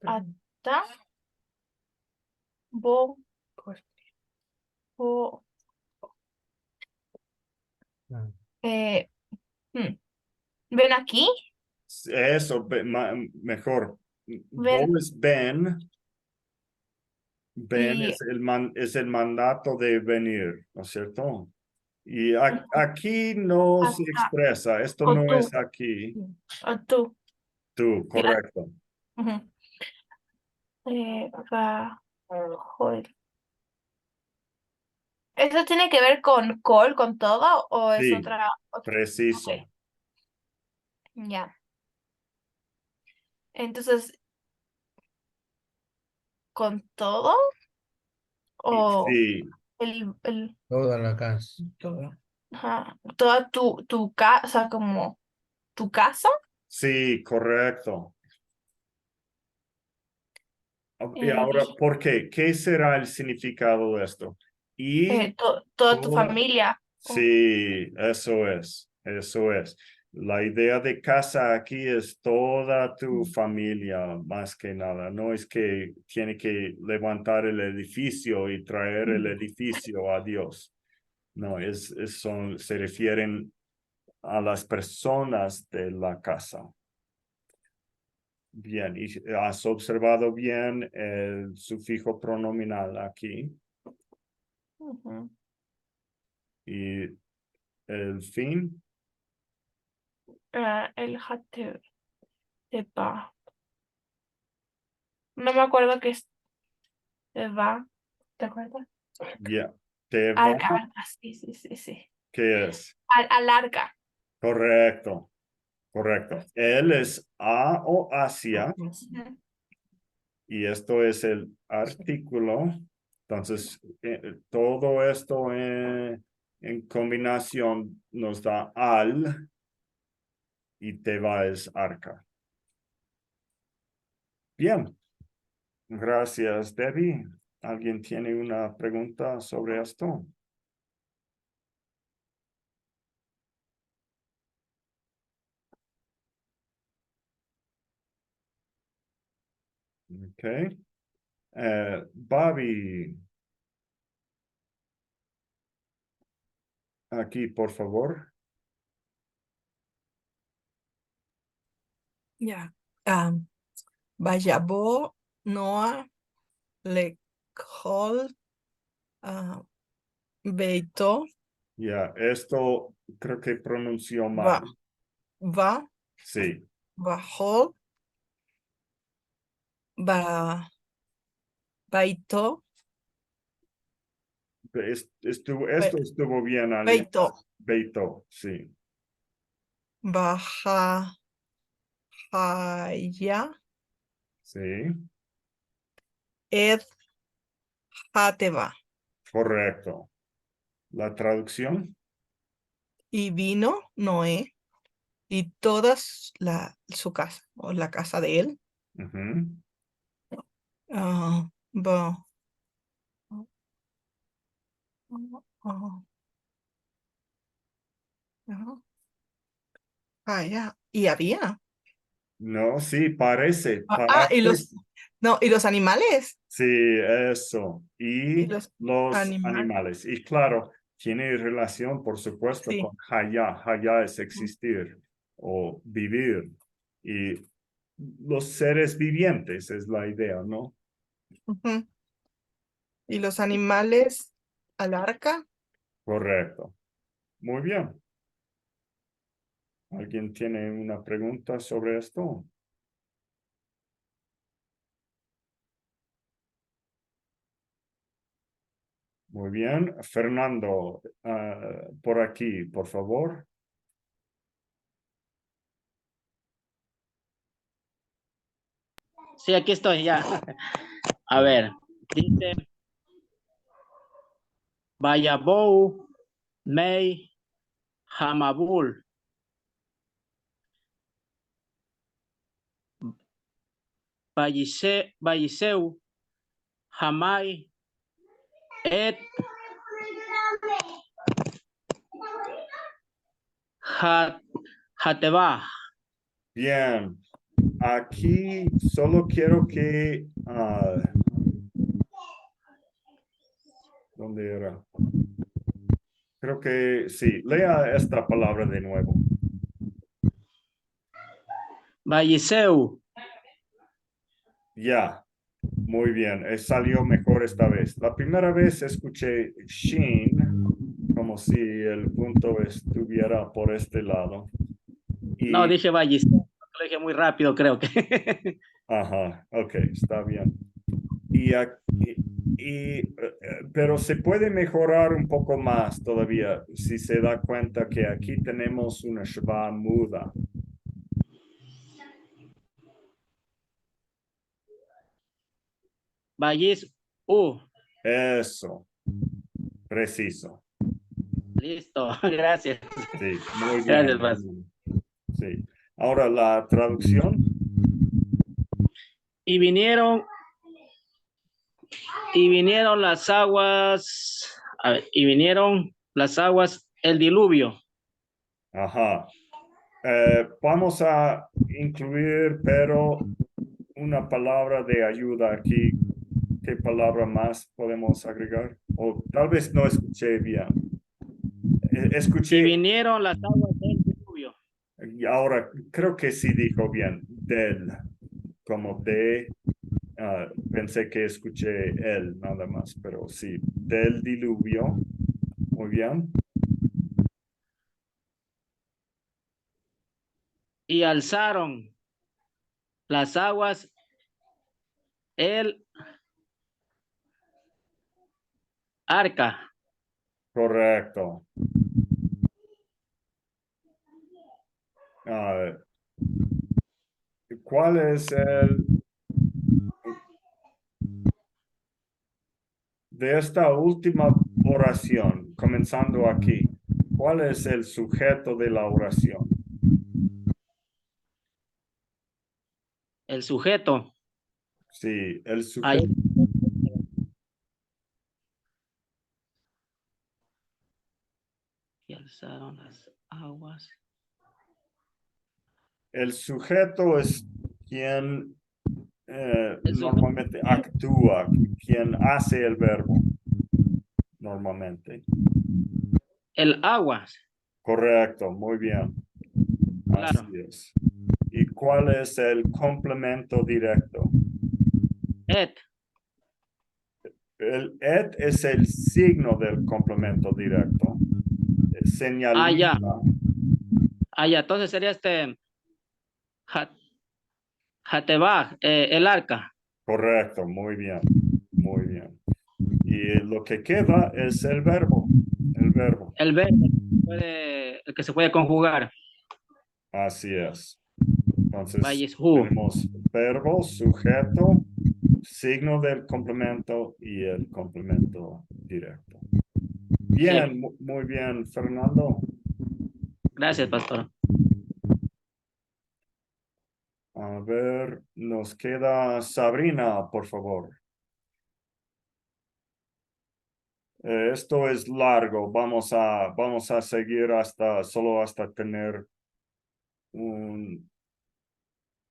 ata bo ven aquí. Eso, mejor. Ven. Vos Ben Y es el mandato de venir, ¿no es cierto? Y aquí no se expresa, esto o no tú. es aquí. O tú. Tú, correcto. Joder. ¿Eso tiene que ver con col, con todo, o es Sí, otra? preciso. Ok. Ya. Entonces, con todo Y o sí, el Toda la casa. ajá, toda tu casa, como tu casa, sí, correcto. Y eh, ahora, ¿por qué? ¿Qué será el significado de esto? Y toda tu toda, familia. sí, eso es, eso es. La idea de casa aquí es toda tu familia, más que nada. No es que tiene que levantar el edificio y traer el edificio a Dios. No, se refieren a las personas de la casa. Bien, y has observado bien el sufijo pronominal aquí Ujú. y el fin. El jate de va. No me acuerdo qué es de va. ¿Te acuerdas? Ya, te va, Arca, sí, sí, sí, sí. ¿qué es? Alarga. Correcto, correcto. Él es a o hacia Ujú. y esto es el artículo. Entonces, todo esto en combinación nos da al y te va es arca. Bien, gracias, Debbie. ¿Alguien tiene una pregunta sobre esto? Ok. Bobby, aquí, por favor. Ya. Vayabo, Noah, Lekol, Beito, Ya, esto creo que pronunció Va, mal. Va, Sí, Bajol, Ba, Baito, esto estuvo bien al Beito, Beito, sí, Baja, Jaya, sí, Ed, Hateba. correcto. La traducción, Y vino Noé y su casa, o la casa de él, ujú. ba, y había. No, sí, parece, Y parece. los animales. Sí, eso. Y Y los los animales. animales. Y claro, tiene relación, por supuesto, Sí. con Haya. Haya es existir o vivir. Y los seres vivientes es la idea, ¿no? Ujú. Y los animales al arca. Correcto. Muy bien. ¿Alguien tiene una pregunta sobre esto? Muy bien. Fernando, por aquí, por favor. Sí, aquí estoy ya. A ver, dice Vayabou, May, Hamabul, Valliseu, Jamai, Et, Jateba. Bien. Aquí solo quiero que... ¿dónde era? Creo que sí. Lea esta palabra de nuevo. Valliseu. Ya. Muy bien. Salió mejor esta vez. La primera vez escuché Shin como si el punto estuviera por este lado. No, Y, dije Valliseu. Lo dije muy rápido, creo que. ajá, ok, está bien. Y, pero se puede mejorar un poco más todavía si se da cuenta que aquí tenemos una shva muda. Vallis U. Eso. Preciso. Listo, gracias. Sí, muy Gracias, bien. pastor. Sí. Ahora la traducción. Y vinieron las aguas, a ver, y vinieron las aguas, el diluvio. Ajá. Vamos a incluir, pero una palabra de ayuda aquí. ¿Qué palabra más podemos agregar? O tal vez no escuché bien. Y Escuché, vinieron las aguas del diluvio. y ahora creo que sí dijo bien, del, como de, pensé que escuché él nada más, pero sí, del diluvio. Muy bien. Y alzaron las aguas el arca. Correcto. Ah, ¿cuál es el de esta última oración, comenzando aquí? ¿Cuál es el sujeto de la oración? El sujeto. Sí, el Ahí. sujeto. Y alzaron las aguas. El sujeto es quien El sujeto. normalmente actúa, quien hace el verbo, normalmente. El agua. Correcto, muy bien. Claro. Así es. ¿Y cuál es el complemento directo? Et. El et es el signo del complemento directo. Señaliza. Ya. Entonces sería Jatebaj, el arca. Correcto, muy bien. Muy bien. Y lo que queda es el verbo. El verbo. El verbo el que se puede conjugar. Así es. Entonces, Valles who. tenemos verbo, sujeto, signo del complemento y el complemento directo. Bien, Sí. muy bien, Fernando. Gracias, pastor. A ver, nos queda Sabrina, por favor. Esto es largo. Vamos a seguir solo hasta tener un...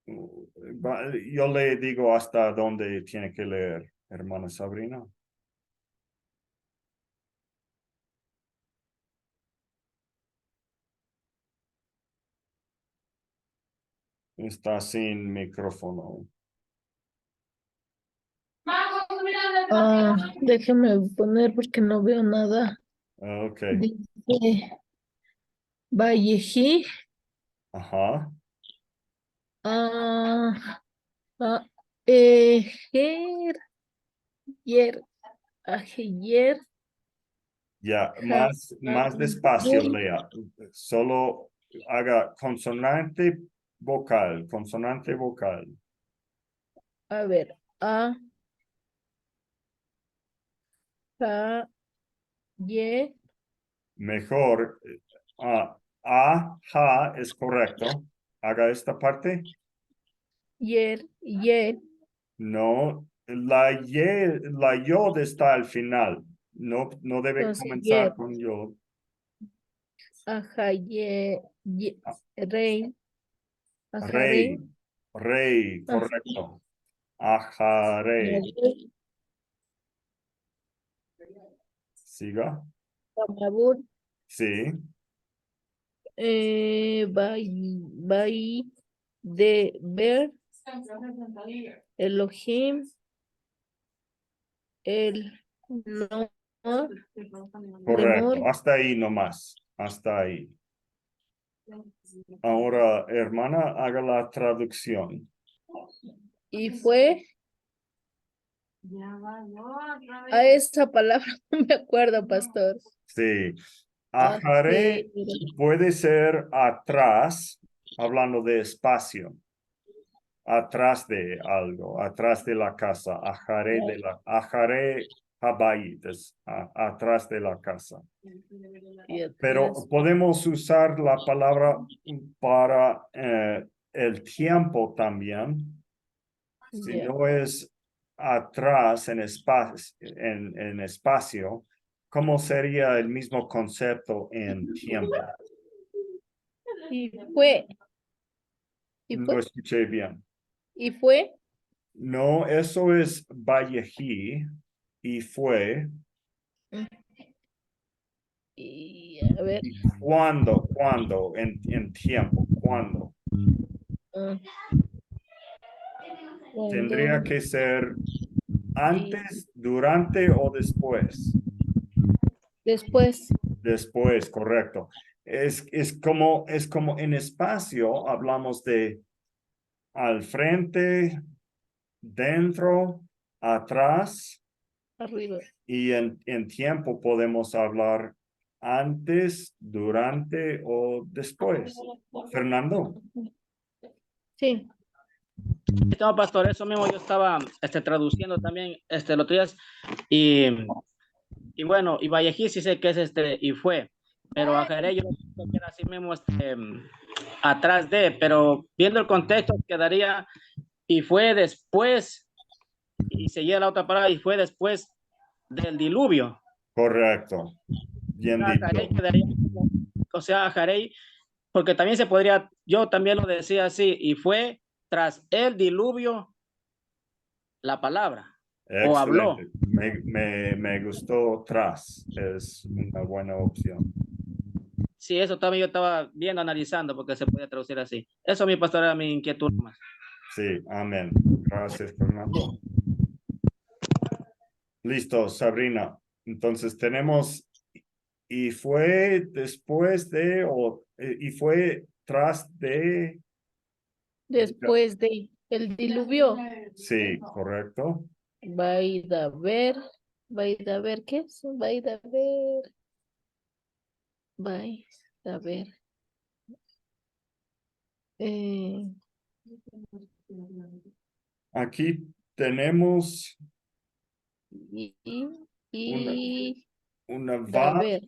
Yo le digo hasta dónde tiene que leer, hermana Sabrina. Está sin micrófono. Déjeme poner porque no veo nada. Ok. Dice Vallejí. Ajá. Ah, Ejer, ayer, Ya, más despacio, lea. Solo haga consonante vocal, consonante vocal. a ver, ye, Mejor, ja es correcto. Haga esta parte. yer, No, la yod está al final. No debe entonces comenzar yer, con yod. rey, Rey, ajaré, rey, correcto. Ajaré. Siga. Tamabur, Sí. Bai, de ver, Elohim, el no, Correcto. Lemor, Hasta ahí nomás. Hasta ahí. Ahora, hermana, haga la traducción. y fue a esa palabra, no me acuerdo, pastor. Sí. Ajaré puede ser atrás, hablando de espacio. atrás de algo, atrás de la casa, ajaré habayit, atrás de la casa. Y Pero atrás. podemos usar la palabra para el tiempo también. Si Ya. no es atrás en espacio, ¿cómo sería el mismo concepto en tiempo? Y fue. Y No fue. escuché bien. Y fue. No, eso es Vallejí y fue. Y a ver. ¿Y cuándo? ¿Cuándo? En tiempo. ¿Cuándo? ah, Tendría cuando- que ser y antes, durante o después. después. Después, correcto. Es como en espacio hablamos de al frente, dentro, atrás, Arriba. y en tiempo podemos hablar antes, durante o después. Fernando. Sí. No, pastor, eso mismo yo estaba traduciendo también el otro día y, y bueno, y Vallejí sí sé que es y fue, pero a Jerez yo creo que era así mismo atrás de, pero viendo el contexto quedaría y fue después y seguía la otra palabra y fue después del diluvio. Correcto. Bien dicho. Jarey quedaría como, o sea, Jarey, porque también se podría, yo también lo decía así, y fue tras el diluvio la palabra, o habló. Excelente. Me gustó tras. Es una buena opción. Sí, eso también yo estaba viendo, analizando, porque se podía traducir así. Eso, mi pastor, era mi inquietud más. Sí, amén. Gracias, Fernando. Listo, Sabrina. Entonces tenemos y fue después de y fue tras de. Después de el diluvio. Sí, correcto. Va a ir a ver. Va a ir a ver. ¿Qué es? Va a ir a ver. Va a ir a ver. Eh, Aquí tenemos y, y una a ver.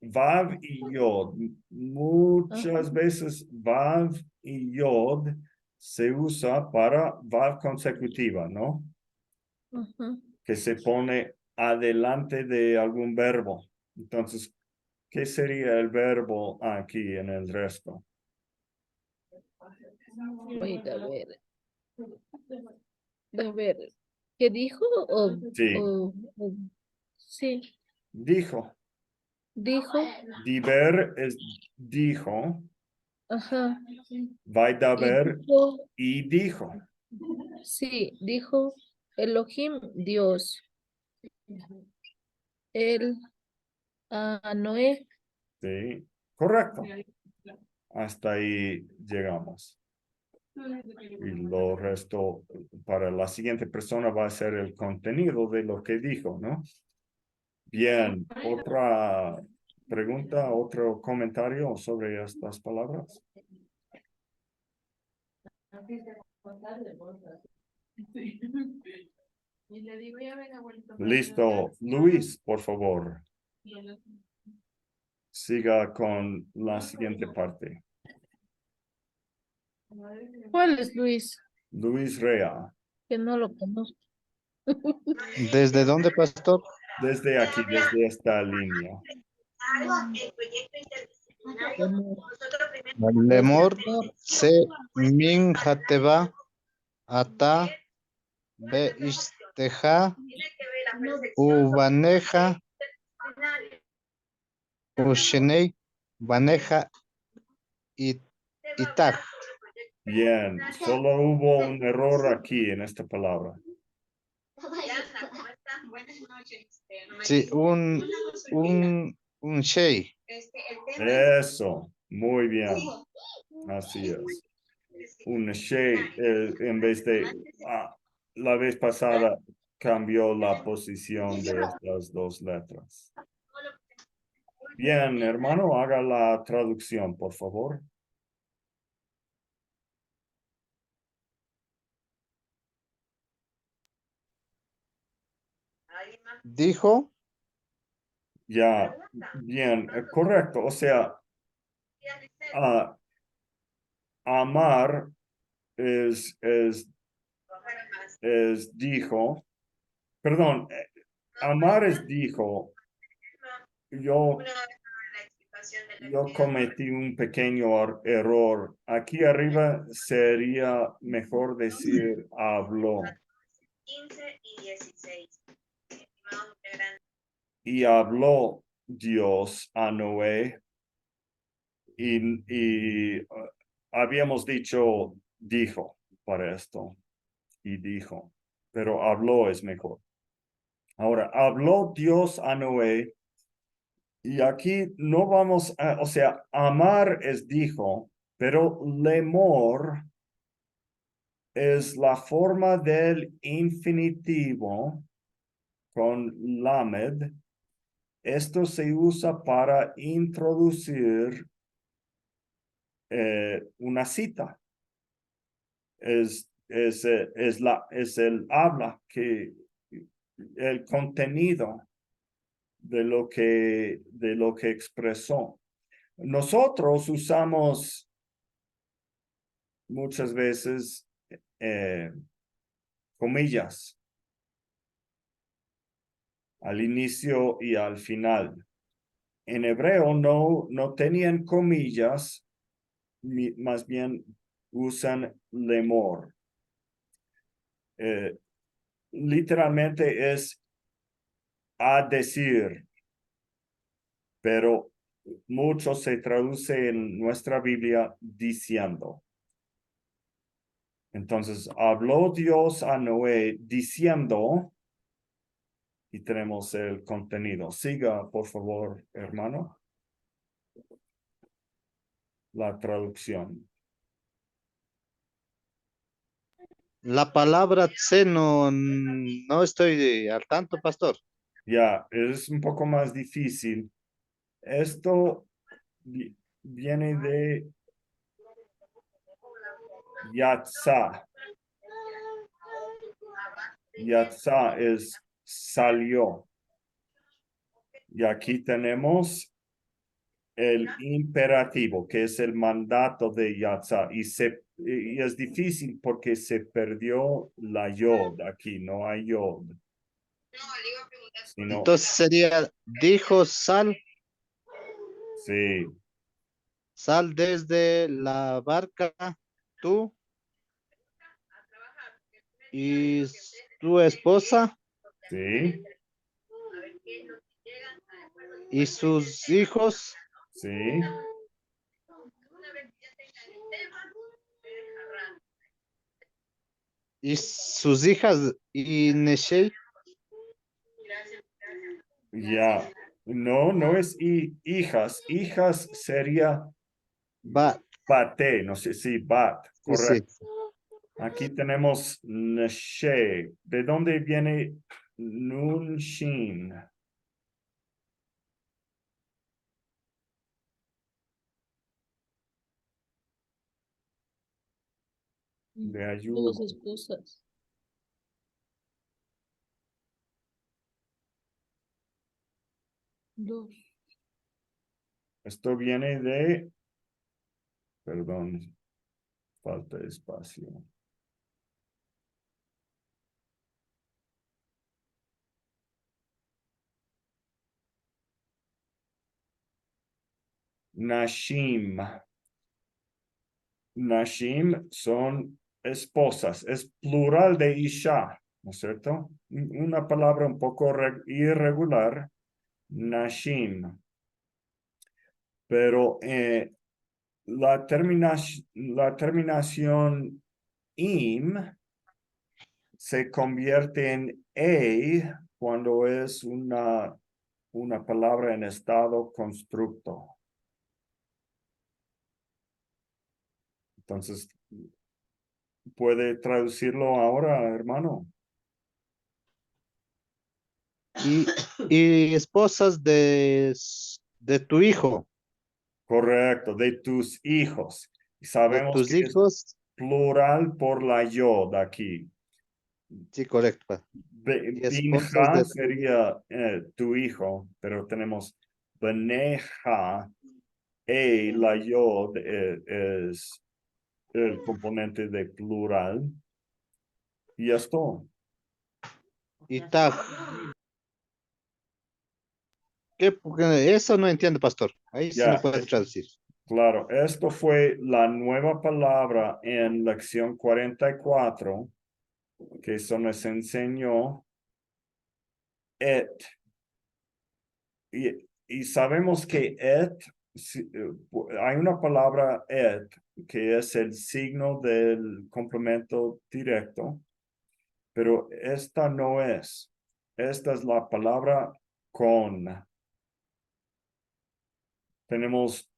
Vav y Yod. Muchas veces Vav y Yod se usa para Vav consecutiva, ¿no? Ajá. Que se pone adelante de algún verbo. Entonces, ¿qué sería el verbo aquí en el resto? Va a ir a ver. A ver. ¿Qué dijo? Sí, Sí. dijo. Dijo. Diber es dijo. Ajá. Y Vaidaber dijo. y dijo. Sí, dijo Elohim, Dios. Él a Noé. Sí, correcto. Hasta ahí llegamos. Y lo resto para la siguiente persona va a ser el contenido de lo que dijo, ¿no? Bien, otra pregunta, otro comentario sobre estas palabras. Listo, Luis, por favor. Siga con la siguiente parte. ¿Cuál es Luis? Luis Rea, Que no lo conozco. ¿Desde dónde, pastor? desde aquí, desde esta línea. Lemor se min hateba ata be isteja ubaneja ushenei baneja itaj. Bien, solo hubo un error aquí en esta palabra. Sí, un shei. Eso, muy bien. Así es. Un shade en vez de la vez pasada cambió la posición de estas dos letras. Bien, hermano, haga la traducción, por favor. dijo, Ya, bien, correcto. O sea, amar es dijo, perdón, amar es dijo, yo cometí un pequeño error. Aquí arriba sería mejor decir habló. 15 y 16. Y habló Dios a Noé y habíamos dicho dijo para esto y dijo, pero habló es mejor. Ahora, habló Dios a Noé y aquí no vamos a, o sea, amar es dijo, pero lemor es la forma del infinitivo con lamed. Esto se usa para introducir una cita. Es el habla que el contenido de lo que expresó. Nosotros usamos muchas veces comillas al inicio y al final. En hebreo no tenían comillas, más bien usan lemor. Literalmente es a decir, pero mucho se traduce en nuestra Biblia diciendo. Entonces, habló Dios a Noé diciendo, y tenemos el contenido. Siga, por favor, hermano. La traducción. la palabra tse no estoy al tanto, pastor. Ya, es un poco más difícil. Esto viene de Yatzá. Yatzá es salió. Y aquí tenemos el imperativo, que es el mandato de Yatzá. Y es difícil porque se perdió la yod aquí, no hay yod. Sino, Entonces sería, dijo, sal sí, desde la barca, tú y tu esposa sí, y sus hijos sí, y sus hijas y Neshei. ya. No es hijas. Hijas sería Bat, bate, no sé si bat, sí, sí. correcto. Aquí tenemos Neshe. ¿De dónde viene Nun Shin? De Dos ayuno. esposas. Dos. Esto viene de, perdón, falta de espacio. Nashim. Nashim son esposas, es plural de Isha, ¿no es cierto? Una palabra un poco irregular, Nashim. Pero la terminación im se convierte en e cuando es una palabra en estado constructo. Entonces, ¿puede traducirlo ahora, hermano? Y esposas de tu hijo, Correcto, de tus hijos. Y de sabemos tus que es hijos, plural por la yod aquí. Sí, correcto. Y esposas Binja de sería tu hijo, pero tenemos Beneja, la yod es el componente de plural. Y esto, Itag. Porque eso no entiendo, pastor. Ahí sí me ya, puede traducir. claro, esto fue la nueva palabra en lección 44, que eso nos enseñó et. Y sabemos que et, hay una palabra et, que es el signo del complemento directo, pero esta no es. Esta es la palabra con. Tenemos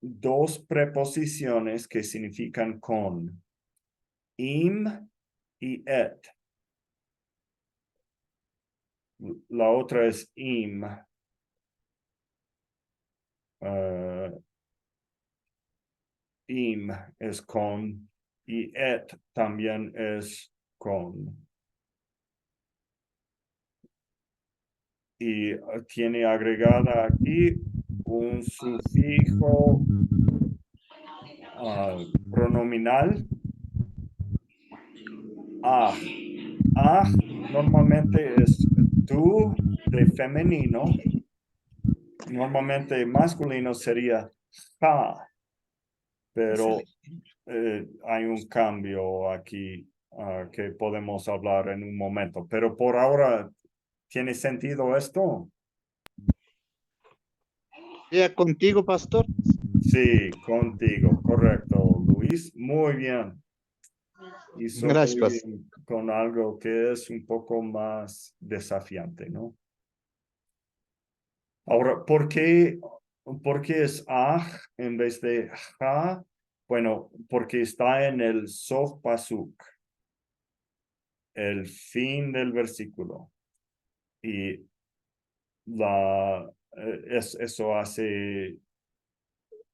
dos preposiciones que significan con. Im y et. La otra es im. Im es con y et también es con. Y tiene agregada aquí un sufijo pronominal. Ah. Ah, normalmente es tú de femenino. Normalmente masculino sería ja, pero hay un cambio aquí que podemos hablar en un momento. Pero por ahora, ¿tiene sentido esto? Ya contigo, pastor. Sí, contigo, correcto, Luis. Muy bien. Hizo Gracias, muy pastor. bien con algo que es un poco más desafiante, ¿no? Ahora, ¿por qué es aj en vez de ja? Bueno, porque está en el sof pasuk, el fin del versículo. Y eso hace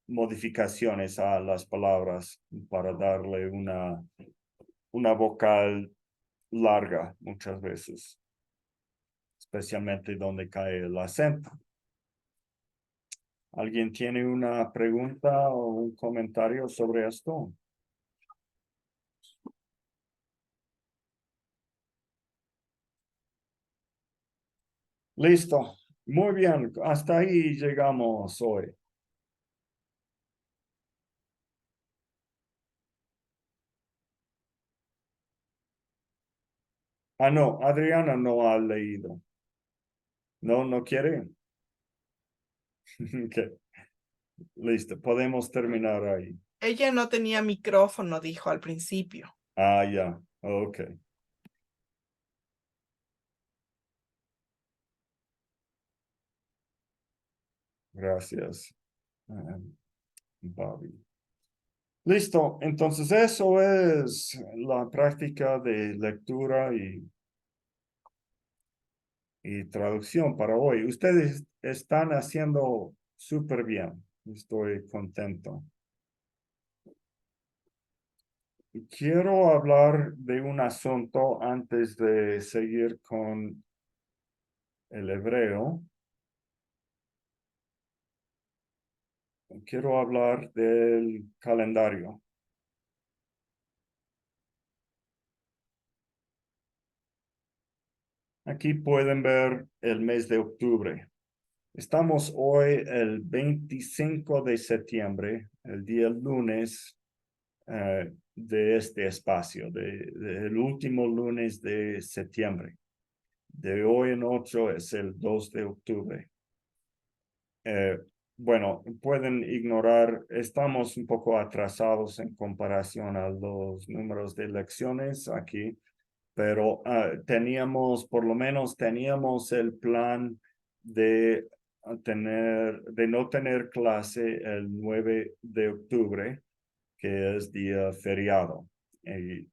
modificaciones a las palabras para darle una vocal larga muchas veces, especialmente donde cae el acento. ¿Alguien tiene una pregunta o un comentario sobre esto? Listo. Muy bien. Hasta ahí llegamos hoy. Ah, no. Adriana no ha leído. No, no quiere. Okay. Listo. Podemos terminar ahí. Ella no tenía micrófono, dijo al principio. Ah, ya. Ok. Gracias, Bobby. Listo. Entonces eso es la práctica de lectura y traducción para hoy. Ustedes están haciendo súper bien. Estoy contento. Quiero hablar de un asunto antes de seguir con el hebreo. Quiero hablar del calendario. Aquí pueden ver el mes de octubre. Estamos hoy el 25 de septiembre, el día lunes de este espacio, del último lunes de septiembre. De hoy en 8 es el 2 de octubre. Bueno, pueden ignorar, estamos un poco atrasados en comparación a los números de lecciones aquí, pero por lo menos teníamos el plan de no tener clase el 9 de octubre, que es día feriado. Y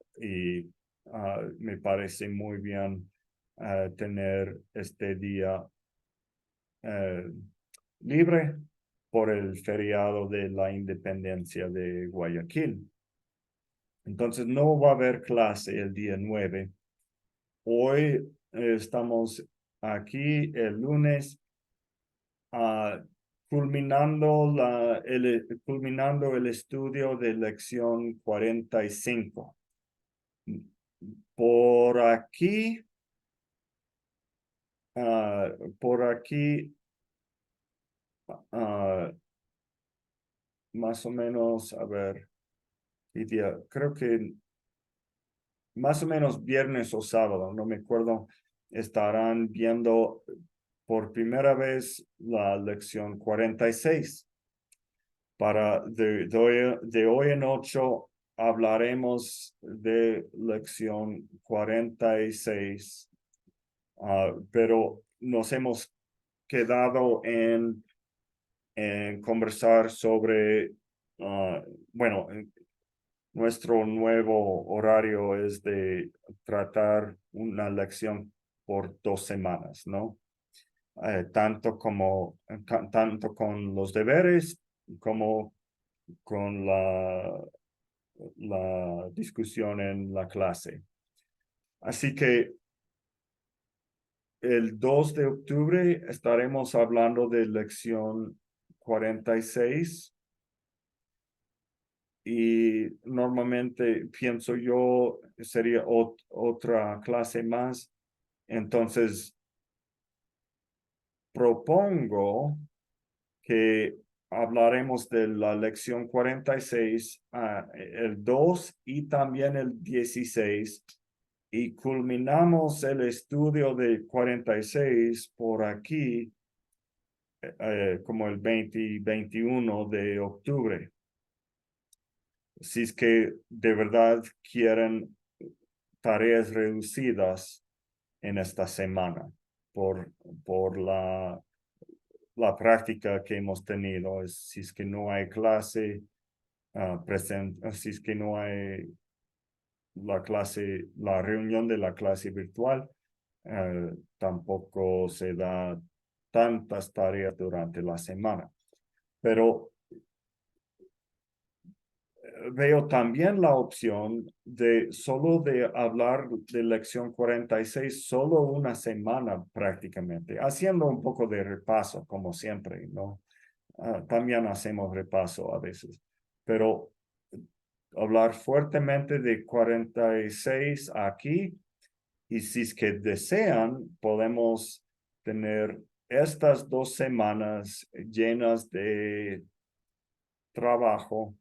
me parece muy bien tener este día libre por el feriado de la independencia de Guayaquil. Entonces no va a haber clase el día 9, hoy estamos aquí el lunes culminando culminando el estudio de lección 45. Por aquí, más o menos, a ver, creo que más o menos viernes o sábado, no me acuerdo, estarán viendo por primera vez la lección 46. De hoy en 8 hablaremos de lección 46, pero nos hemos quedado en conversar sobre, bueno, nuestro nuevo horario es de tratar una lección por 2 semanas, ¿no? Tanto con los deberes como con la discusión en la clase. Así que el 2 de octubre estaremos hablando de lección 46. Y normalmente pienso yo sería otra clase más. Entonces, propongo que hablaremos de la lección 46, el 2 y también el 16, y culminamos el estudio de 46 por aquí, como el 20 y 21 de octubre. Si es que de verdad quieren tareas reducidas en esta semana por la práctica que hemos tenido. Si es que no hay clase si es que no hay la reunión de la clase virtual, tampoco se da tantas tareas durante la semana. Pero veo también la opción de solo de hablar de lección 46 solo una semana prácticamente, haciendo un poco de repaso como siempre, ¿no? También hacemos repaso a veces, pero hablar fuertemente de 46 aquí, y si es que desean, podemos tener estas 2 semanas llenas de trabajo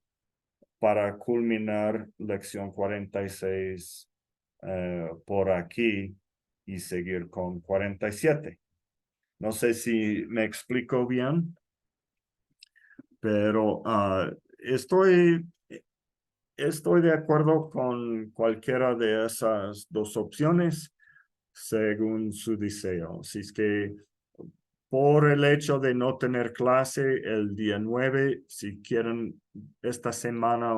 para culminar lección 46 por aquí y seguir con 47. No sé si me explico bien, pero estoy de acuerdo con cualquiera de esas 2 opciones según su deseo. Si es que por el hecho de no tener clase el día 9, si quieren esta semana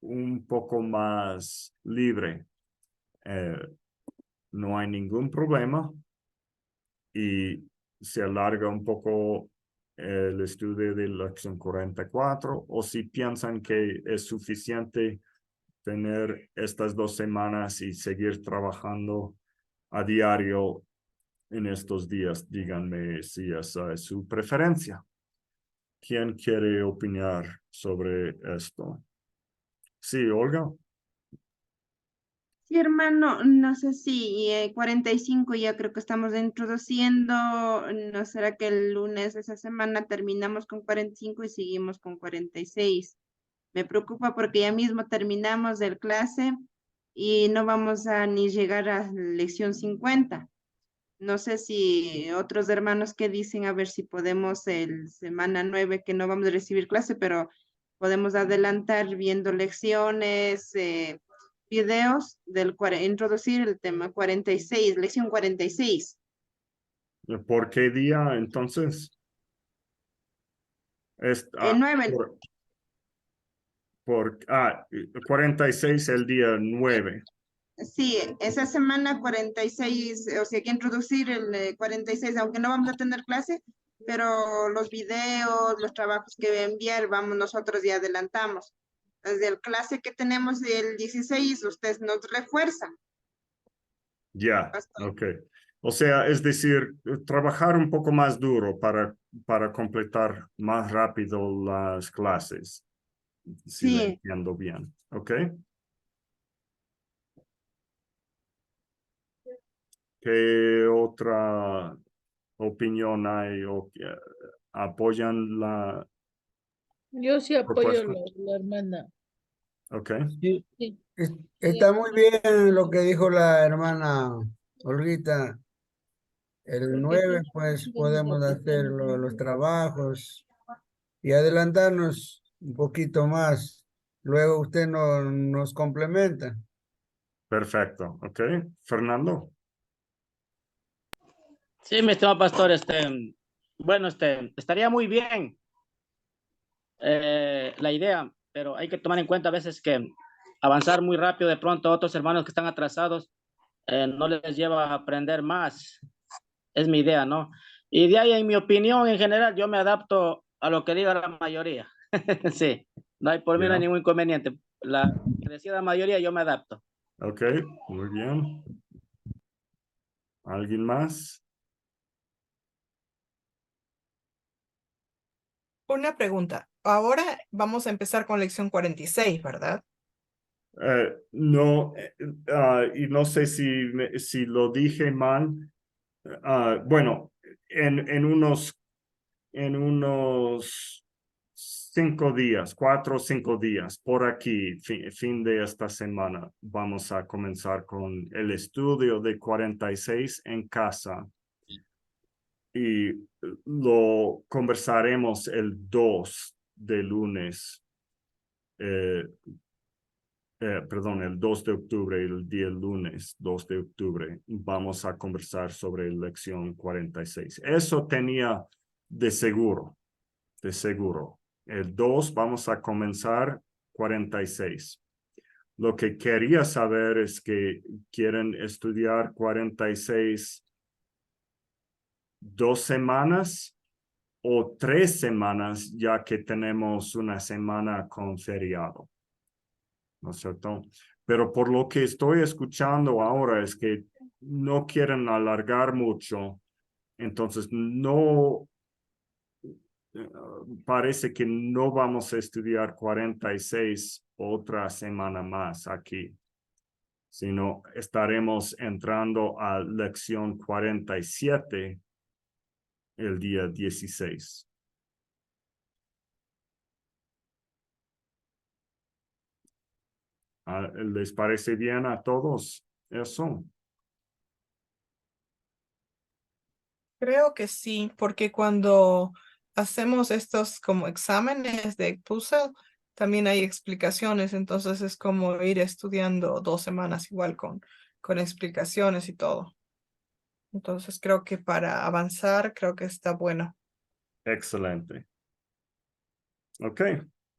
un poco más libre, no hay ningún problema y se alarga un poco el estudio de la lección 44, o si piensan que es suficiente tener estas 2 semanas y seguir trabajando a diario en estos días, díganme si esa es su preferencia. ¿Quién quiere opinar sobre esto? Sí, Olga. Sí, hermano, no sé si 45 ya creo que estamos introduciendo, ¿no será que el lunes de esa semana terminamos con 45 y seguimos con 46? Me preocupa porque ya mismo terminamos el clase y no vamos a ni llegar a lección 50. No sé si otros hermanos que dicen, a ver si podemos el semana 9 que no vamos a recibir clase, pero podemos adelantar viendo lecciones, videos introducir el tema 46, lección 46. ¿Por qué día entonces? El 9, 46 el día 9. sí, esa semana 46, o sea, hay que introducir el 46, aunque no vamos a tener clase, pero los videos, los trabajos que voy a enviar, vamos nosotros y adelantamos. Desde el clase que tenemos del 16, usted nos refuerza. Ya, Hasta- ok. O sea, es decir, trabajar un poco más duro para completar más rápido las clases, si le Sí, entiendo bien. ¿Ok? ¿Qué otra opinión hay o apoyan la Yo sí apoyo propuesta? la hermana. ¿Ok? Sí, Sí, está muy bien lo que dijo la hermana Olguita. El porque 9 tiene pues mucho de podemos hacer nosotros. los trabajos y adelantarnos un poquito más. Luego usted nos complementa. Perfecto. ¿Ok? Fernando. Sí, mi estimado pastor, bueno, estaría muy bien la idea, pero hay que tomar en cuenta a veces que avanzar muy rápido de pronto a otros hermanos que están atrasados no les lleva a aprender más. Es mi idea, ¿no? Y de ahí, en mi opinión, en general, yo me adapto a lo que diga la mayoría. Sí, no hay por mí no hay Ya. ningún inconveniente. La que decida la mayoría, yo me adapto. Ok. Muy bien. ¿Alguien más? Una pregunta. Ahora vamos a empezar con lección 46, ¿verdad? No, y no sé si lo dije mal. Bueno, en unos 5 días, 4 o 5 días, por aquí, fin de esta semana, vamos a comenzar con el estudio de 46 en casa y lo conversaremos el 2 de lunes. Perdón, el 2 de octubre, el día lunes 2 de octubre, vamos a conversar sobre lección 46. Eso tenía de seguro, de seguro. El 2 vamos a comenzar 46. Lo que quería saber es que quieren estudiar 46 2 semanas o 3 semanas, ya que tenemos una semana con feriado. ¿No es cierto? Pero por lo que estoy escuchando ahora es que no quieren alargar mucho, entonces no, parece que no vamos a estudiar 46 otra semana más aquí, sino estaremos entrando a lección 47 el día 16. ¿Les parece bien a todos eso? Creo que sí, porque cuando hacemos estos como exámenes de puzzle, también hay explicaciones, entonces es como ir estudiando 2 semanas igual con explicaciones y todo. Entonces creo que para avanzar, creo que está bueno. Excelente. Ok,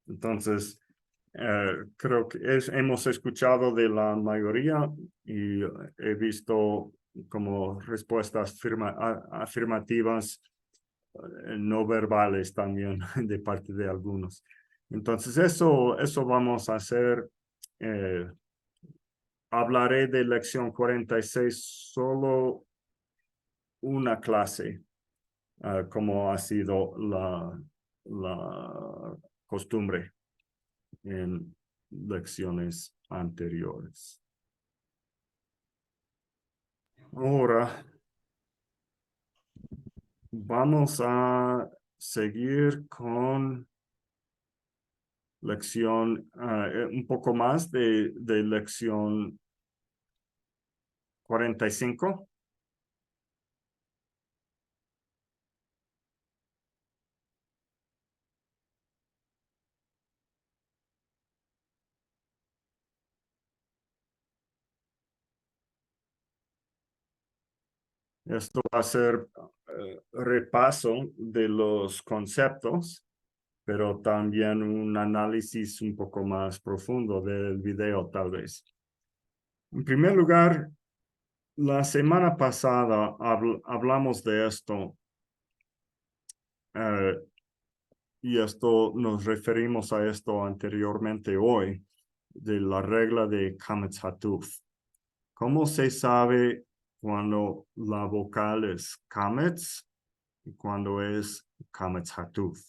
entonces creo que hemos escuchado de la mayoría y he visto como respuestas afirmativas no verbales también de parte de algunos. Entonces eso vamos a hacer. Hablaré de lección 46 solo una clase, como ha sido la costumbre en lecciones anteriores. Ahora vamos a seguir con lección, un poco más de lección 45. Esto va a ser repaso de los conceptos, pero también un análisis un poco más profundo del video, tal vez. En primer lugar, la semana pasada hablamos de esto, y esto nos referimos a esto anteriormente hoy, de la regla de Kametz Hatuf. ¿Cómo se sabe cuando la vocal es kametz y cuando es kametz hatuf?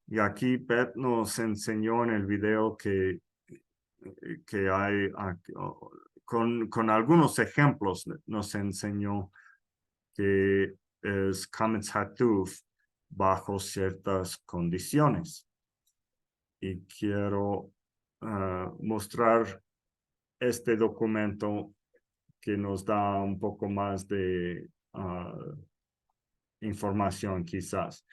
Y aquí Beth nos enseñó en el video que hay, con algunos ejemplos nos enseñó que es kametz hatuf bajo ciertas condiciones. Y quiero mostrar este documento que nos da un poco más de información quizás.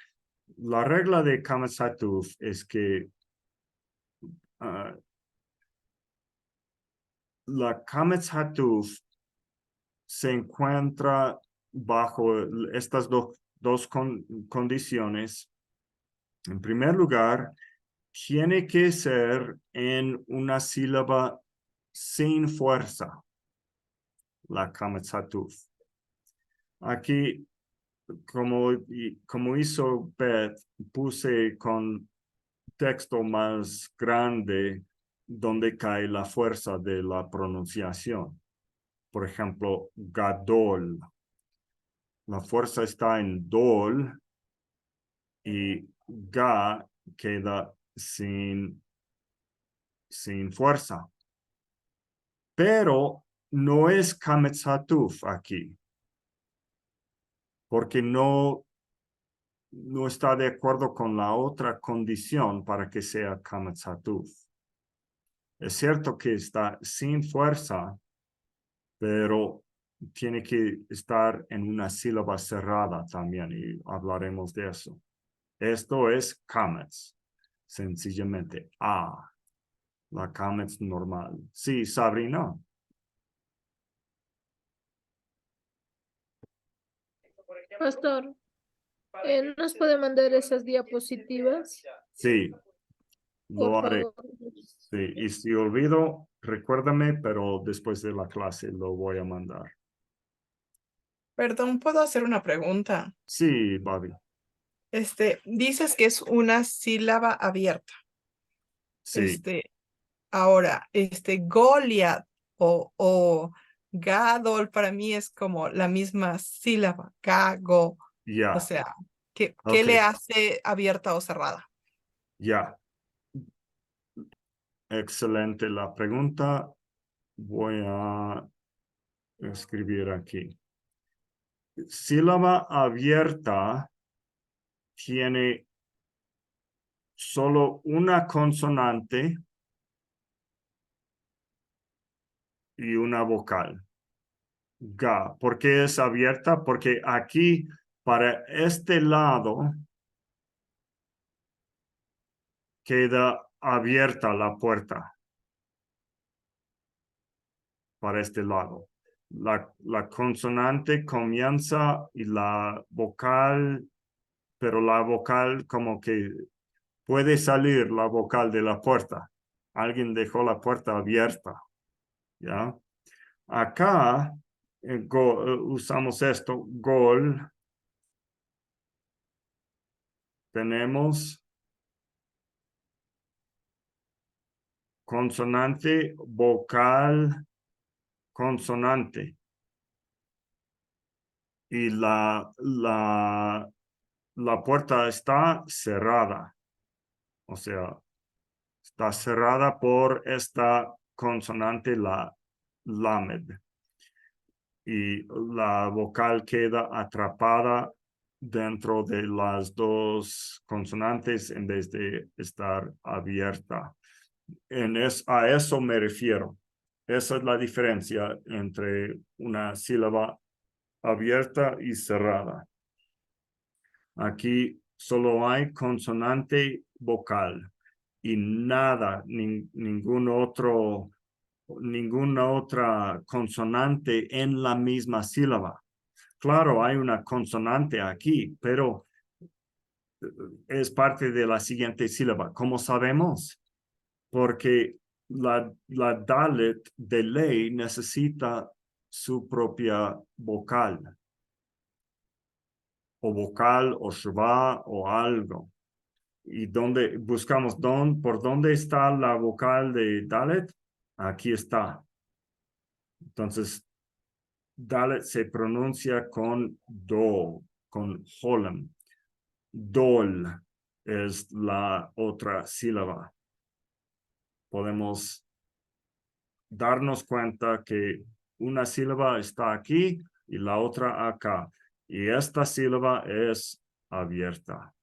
La regla de kametz hatuf es que la kametz hatuf se encuentra bajo estas dos condiciones. En primer lugar, tiene que ser en una sílaba sin fuerza, la kametz hatuf. Aquí, como hizo Beth, puse con texto más grande donde cae la fuerza de la pronunciación. Por ejemplo, gadol. La fuerza está en dol y ga queda sin fuerza. Pero no es kametz hatuf aquí, porque no está de acuerdo con la otra condición para que sea kametz hatuf. Es cierto que está sin fuerza, pero tiene que estar en una sílaba cerrada también y hablaremos de eso. Esto es kametz, sencillamente A, la kametz normal. Sí, Sabrina. Pastor, ¿nos puede mandar esas diapositivas? Sí, Por lo haré. favor. Sí, y si olvido, recuérdame, pero después de la clase lo voy a mandar. Perdón, ¿puedo hacer una pregunta? Sí, Bobby. Dices que es una sílaba abierta. Sí, Ahora, Goliath o Gadol para mí es como la misma sílaba, Gago. ya. O sea, ¿qué Ok. le hace abierta o cerrada? Ya. Excelente la pregunta. Voy a escribir aquí. Sílaba abierta tiene solo una consonante y una vocal. Ga. ¿Por qué es abierta? Porque aquí, para este lado, queda abierta la puerta. Para este lado. La consonante comienza y la vocal, pero la vocal como que puede salir la vocal de la puerta. Alguien dejó la puerta abierta. ¿Ya? Acá usamos esto, gol. Tenemos consonante, vocal, consonante. Y la puerta está cerrada. O sea, está cerrada por esta consonante, la lamed. Y la vocal queda atrapada dentro de las dos consonantes en vez de estar abierta. A eso me refiero. Esa es la diferencia entre una sílaba abierta y cerrada. Aquí solo hay consonante vocal y nada, ninguna otra consonante en la misma sílaba. Claro, hay una consonante aquí, pero es parte de la siguiente sílaba. ¿Cómo sabemos? Porque la Dalet de ley necesita su propia vocal. O vocal, o shva, o algo. ¿Y dónde buscamos? ¿Por dónde está la vocal de Dalet? Aquí está. Entonces, Dalet se pronuncia con do, con holem. Dol es la otra sílaba. Podemos darnos cuenta que una sílaba está aquí y la otra acá. Y esta sílaba es abierta.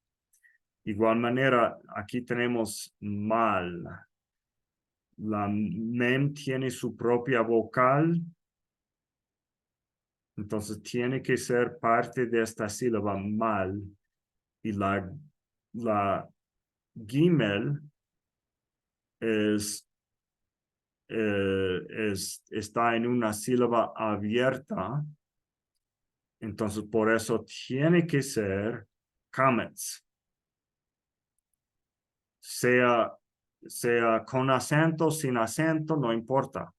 Igual manera, aquí tenemos mal. La mem tiene su propia vocal. Entonces tiene que ser parte de esta sílaba mal. Y la gimel está en una sílaba abierta. Entonces, por eso tiene que ser kametz. Sea con acento, sin acento, no importa.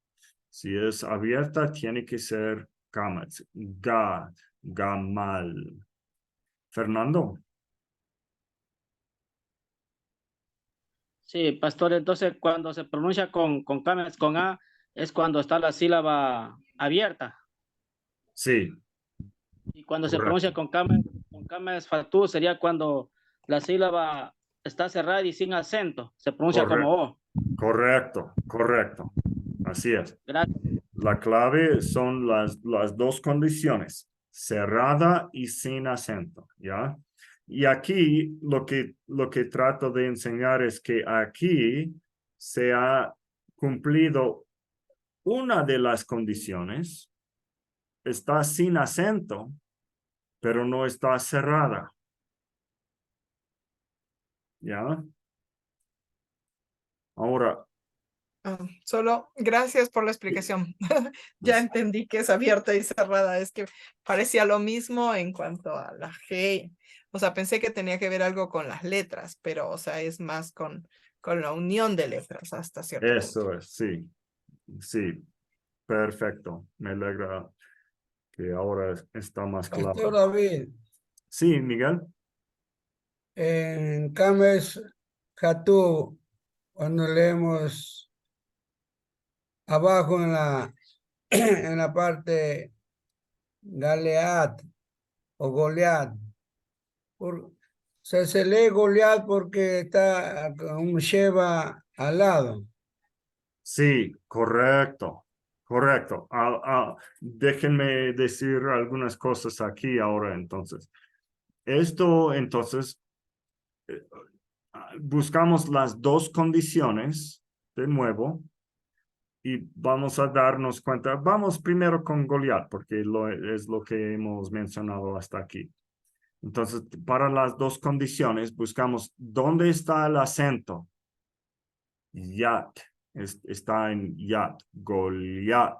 Si es abierta, tiene que ser kametz. Gamal. Fernando. Sí, pastor, entonces cuando se pronuncia con cames, con A, es cuando está la sílaba abierta. Sí, Y cuando se correcto. pronuncia con cames fatú sería cuando la sílaba está cerrada y sin acento. Se pronuncia como O. Correcto. Así es. Gracias. La clave son las dos condiciones, cerrada y sin acento, ¿ya? Y aquí lo que trato de enseñar es que aquí se ha cumplido una de las condiciones, está sin acento, pero no está cerrada, ¿ya? Ahora, Solo gracias por la explicación. Ya entendí que es abierta y cerrada. Es que parecía lo mismo en cuanto a la G. O sea, pensé que tenía que ver algo con las letras, pero, o sea, es más con la unión de letras hasta cierto punto. eso es, sí, perfecto. Me alegra que ahora está más Pastor claro. David, Sí, Miguel. en Kames Hatú, cuando leemos abajo en la parte Galeat o Goliat, se lee Goliat porque está con un Sheba al lado. Sí, correcto. Déjenme decir algunas cosas aquí ahora entonces. Esto entonces, buscamos las dos condiciones de nuevo y vamos a darnos cuenta. Vamos primero con Goliat porque es lo que hemos mencionado hasta aquí. Entonces, para las dos condiciones, buscamos dónde está el acento. Yat, está en Yat, Goliat.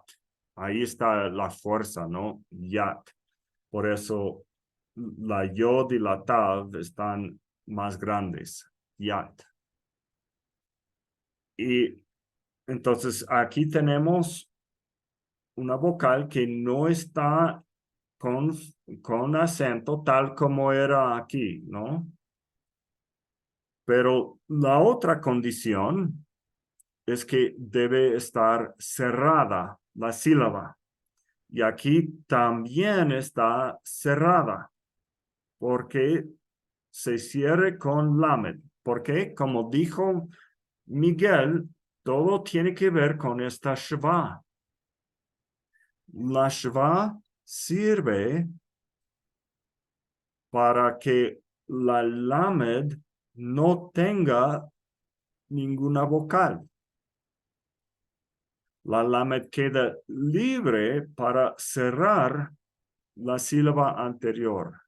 Ahí está la fuerza, ¿no? Yat. Por eso la Yod y la Tav están más grandes. Yat. Y entonces aquí tenemos una vocal que no está con acento tal como era aquí, ¿no? Pero la otra condición es que debe estar cerrada la sílaba. Y aquí también está cerrada, porque se cierre con lamed. Porque, como dijo Miguel, todo tiene que ver con esta shva. La shva sirve para que la lamed no tenga ninguna vocal. La lamed queda libre para cerrar la sílaba anterior.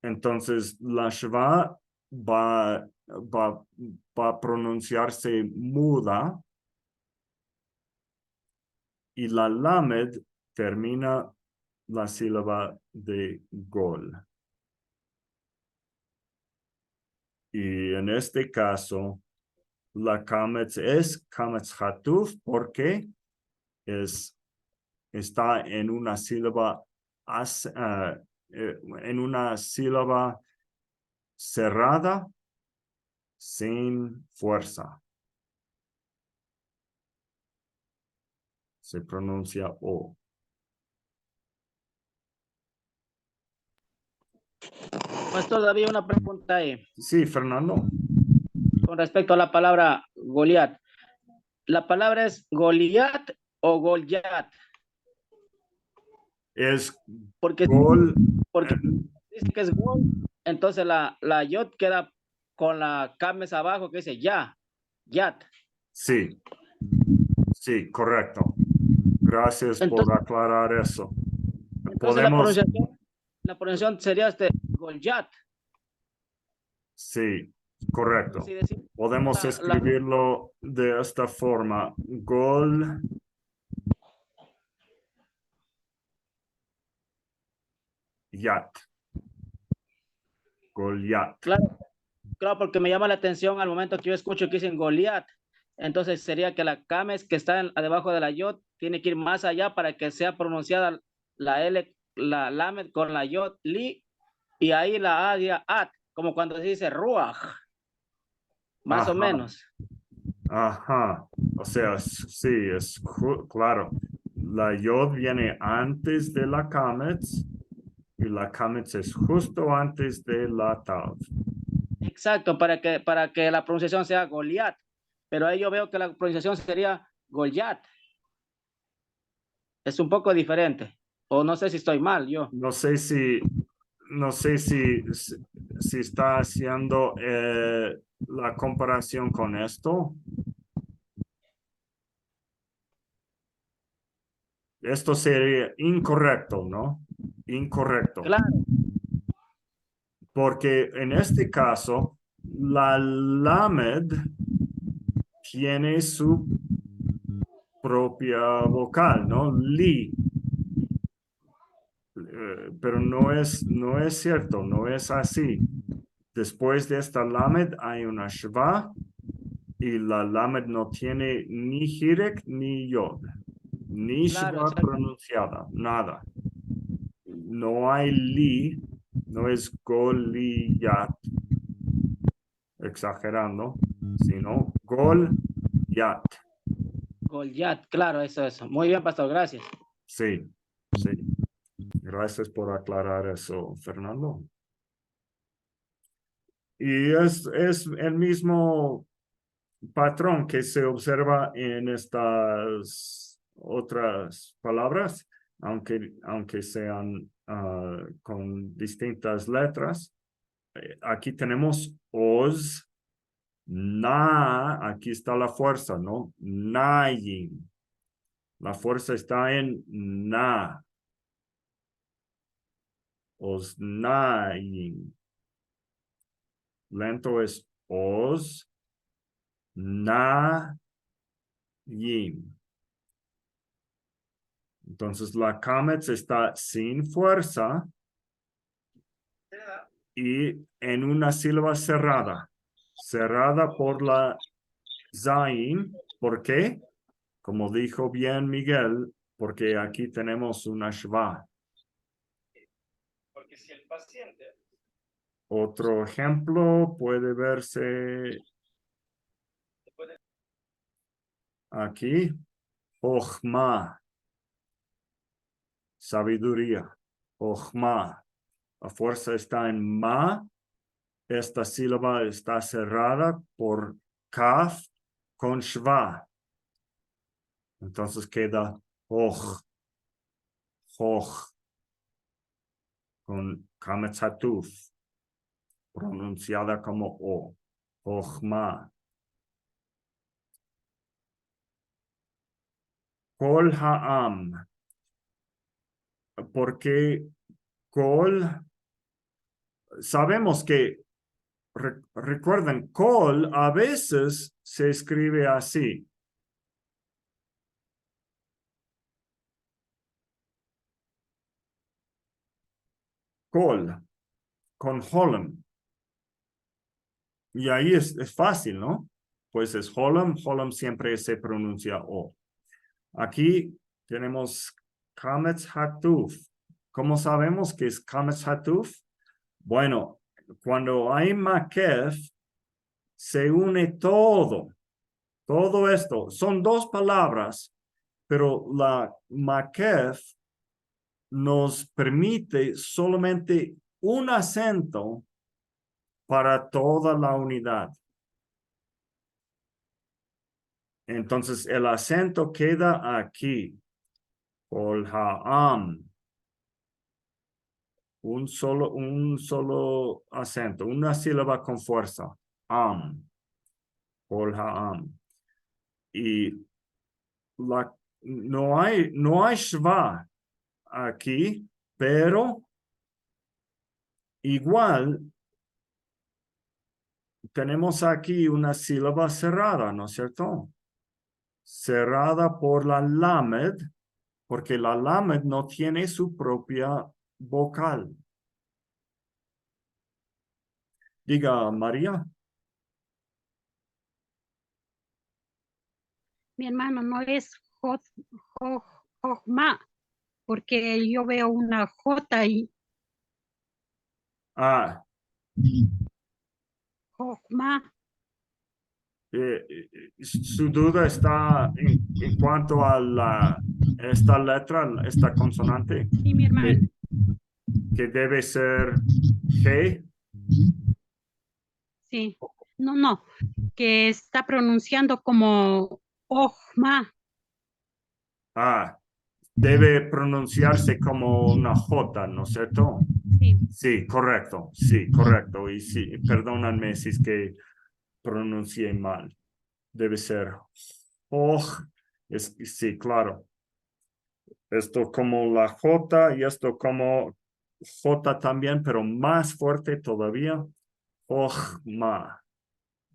Entonces, la shva va a pronunciarse muda y la lamed termina la sílaba de gol. Y en este caso, la kametz es kametz hatuf porque está en una sílaba cerrada sin fuerza. Se pronuncia O. Pues todavía una pregunta ahí Sí, Fernando. con respecto a la palabra Goliat. ¿La palabra es Goliat o Goliat? Es Porque, porque dice que es Gol, entonces la Yot queda con la Kames abajo que dice Ya, Yat. sí, sí, correcto. Gracias Entonces, por aclarar eso. entonces la pronunciación sería Goliat. Sí, correcto. Si decimos Podemos escribirlo de esta forma. Goliat. Goliat. Claro, porque me llama la atención al momento que yo escucho que dicen Goliat. Entonces sería que la Kames que está debajo de la Yot tiene que ir más allá para que sea pronunciada la L, la Lamed con la Yot, Li, y ahí la A diga At, como cuando se dice Ruach, más o Ajá. menos. Ajá. O sea, sí, es claro. La Yod viene antes de la Kametz y la Kametz es justo antes de la Tav. Exacto, para que la pronunciación sea Goliat. Pero ahí yo veo que la pronunciación sería Goliat. Es un poco diferente. O no sé si estoy mal yo. No sé si está haciendo la comparación con esto. Esto sería incorrecto, ¿no? Incorrecto. Claro. Porque en este caso, la Lamed tiene su propia vocal, ¿no? Li. Pero no es cierto, no es así. Después de esta Lamed hay una Shva y la Lamed no tiene ni Hirek ni Yod. Ni Claro, Shva pronunciada, nada. No hay Li, no es Goliat, exagerando, sino Goliat. Goliat, claro, eso. Muy bien, pastor, gracias. Sí, sí. Gracias por aclarar eso, Fernando. Y es el mismo patrón que se observa en estas otras palabras, aunque sean con distintas letras. Aquí tenemos os, na, aquí está la fuerza, ¿no? Nayin. La fuerza está en na. Os nayin. Lento es os, na, yin. Entonces la Kametz está sin fuerza y en una sílaba cerrada. Cerrada por la Zain. ¿Por qué? Como dijo bien Miguel, porque aquí tenemos una Shva. Porque si el paciente... Otro ejemplo puede verse aquí. Ochma. Sabiduría. Ochma. La fuerza está en ma. Esta sílaba está cerrada por kaf con shva. Entonces queda och. Och. Con kametz hatuf. Pronunciada como o. Ochma. Kol ha'am. Porque kol, sabemos que, recuerden, kol a veces se escribe así. Kol, con holem. Y ahí es fácil, ¿no? Pues es holem, holem siempre se pronuncia o. Aquí tenemos kametz hatuf. ¿Cómo sabemos que es kametz hatuf? Bueno, cuando hay makef, se une todo esto. Son dos palabras, pero la Maketh nos permite solamente un acento para toda la unidad. Entonces el acento queda aquí. Kol ha'am. Un solo acento, una sílaba con fuerza. Am. Kol ha'am. Y no hay shva aquí, pero igual tenemos aquí una sílaba cerrada, ¿no es cierto? Cerrada por la lamed, porque la lamed no tiene su propia vocal. Diga, María. Mi hermano, no es Jojma, porque yo veo una J ahí. Ah, Jojma. Su duda está en cuanto a esta letra, esta consonante, Sí, mi hermano. que debe ser G. Sí. No, que está pronunciando como Ojma. Ah, debe pronunciarse como una J, ¿no es cierto? Sí. Sí, correcto, sí, correcto. Y sí, perdónenme si es que pronuncié mal. Debe ser sí, claro. Esto como la J y esto como J también, pero más fuerte todavía. Ojma.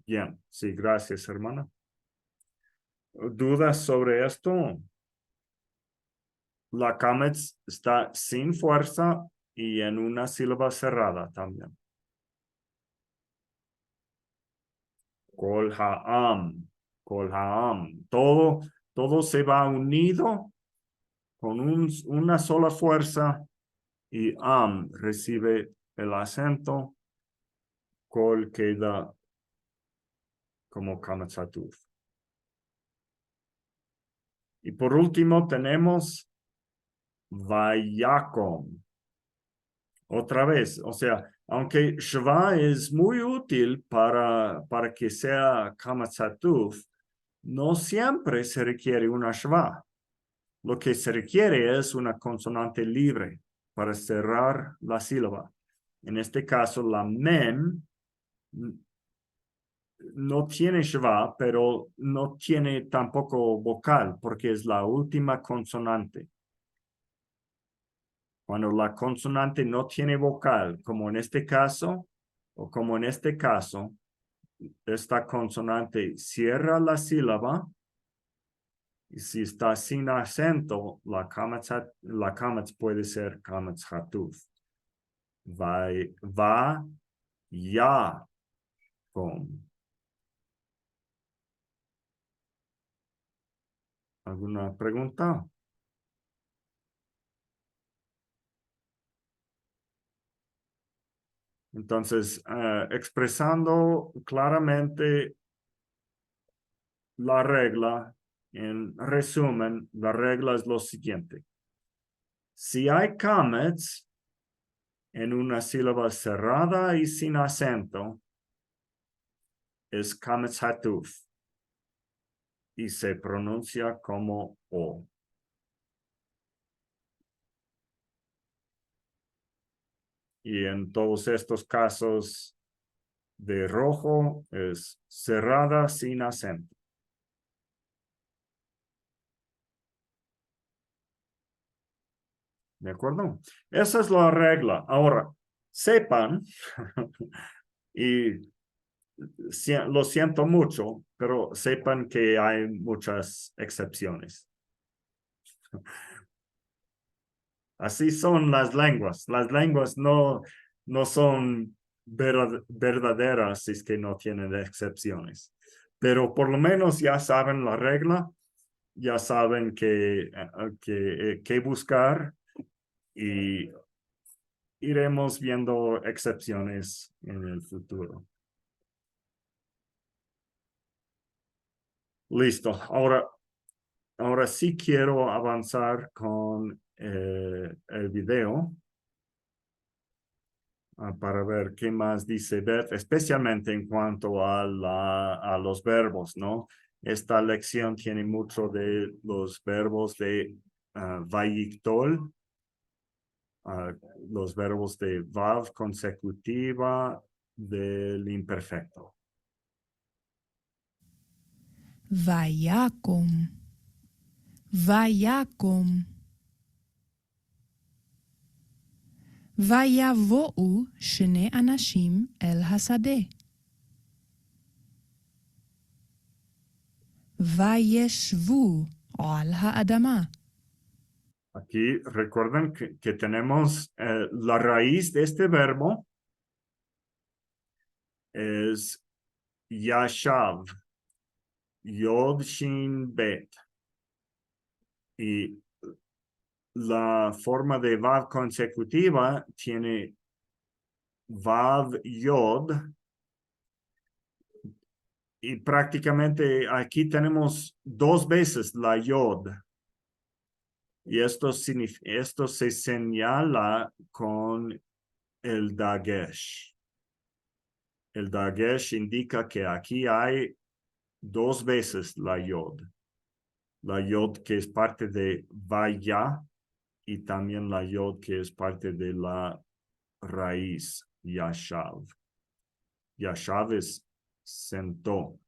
Bien, sí, gracias, hermana. ¿Dudas sobre esto? La Kametz está sin fuerza y en una sílaba cerrada también. Kol ha'am. Kol ha'am. Todo se va unido con una sola fuerza y am recibe el acento. Kol queda como Kamatzatuf. Y por último tenemos Vayakom. Otra vez, o sea, aunque Shva es muy útil para que sea Kamatzatuf, no siempre se requiere una Shva. Lo que se requiere es una consonante libre para cerrar la sílaba. En este caso, la Mem no tiene Shva, pero no tiene tampoco vocal, porque es la última consonante. Cuando la consonante no tiene vocal, como en este caso, o como en este caso, esta consonante cierra la sílaba, y si está sin acento, la kametz puede ser kametz hatuf. Va, ya, com. ¿Alguna pregunta? Entonces, expresando claramente la regla, en resumen, la regla es lo siguiente. Si hay kametz en una sílaba cerrada y sin acento, es kametz hatuf y se pronuncia como O. Y en todos estos casos de rojo es cerrada sin acento. ¿De acuerdo? Esa es la regla. Ahora, sepan, y lo siento mucho, pero sepan que hay muchas excepciones. Así son las lenguas. Las lenguas no son verdaderas si es que no tienen excepciones. Pero por lo menos ya saben la regla, ya saben qué buscar y iremos viendo excepciones en el futuro. Listo. Ahora, ahora sí quiero avanzar con el video para ver qué más dice Beth, especialmente en cuanto a los verbos, ¿no? Esta lección tiene mucho de los verbos de vayiktol, los verbos de vav consecutiva del imperfecto. ויקום, ויקום. ויבואו שני אנשים אל השדה. וישבו על האדמה. Aquí recuerden que tenemos la raíz de este verbo es yashav, yod shin bet. Y la forma de vav consecutiva tiene vav yod. Y prácticamente aquí tenemos dos veces la yod. Y esto se señala con el dagesh. El dagesh indica que aquí hay dos veces la yod. La yod que es parte de vaya y también la yod que es parte de la raíz yashav. Yashav es sentó.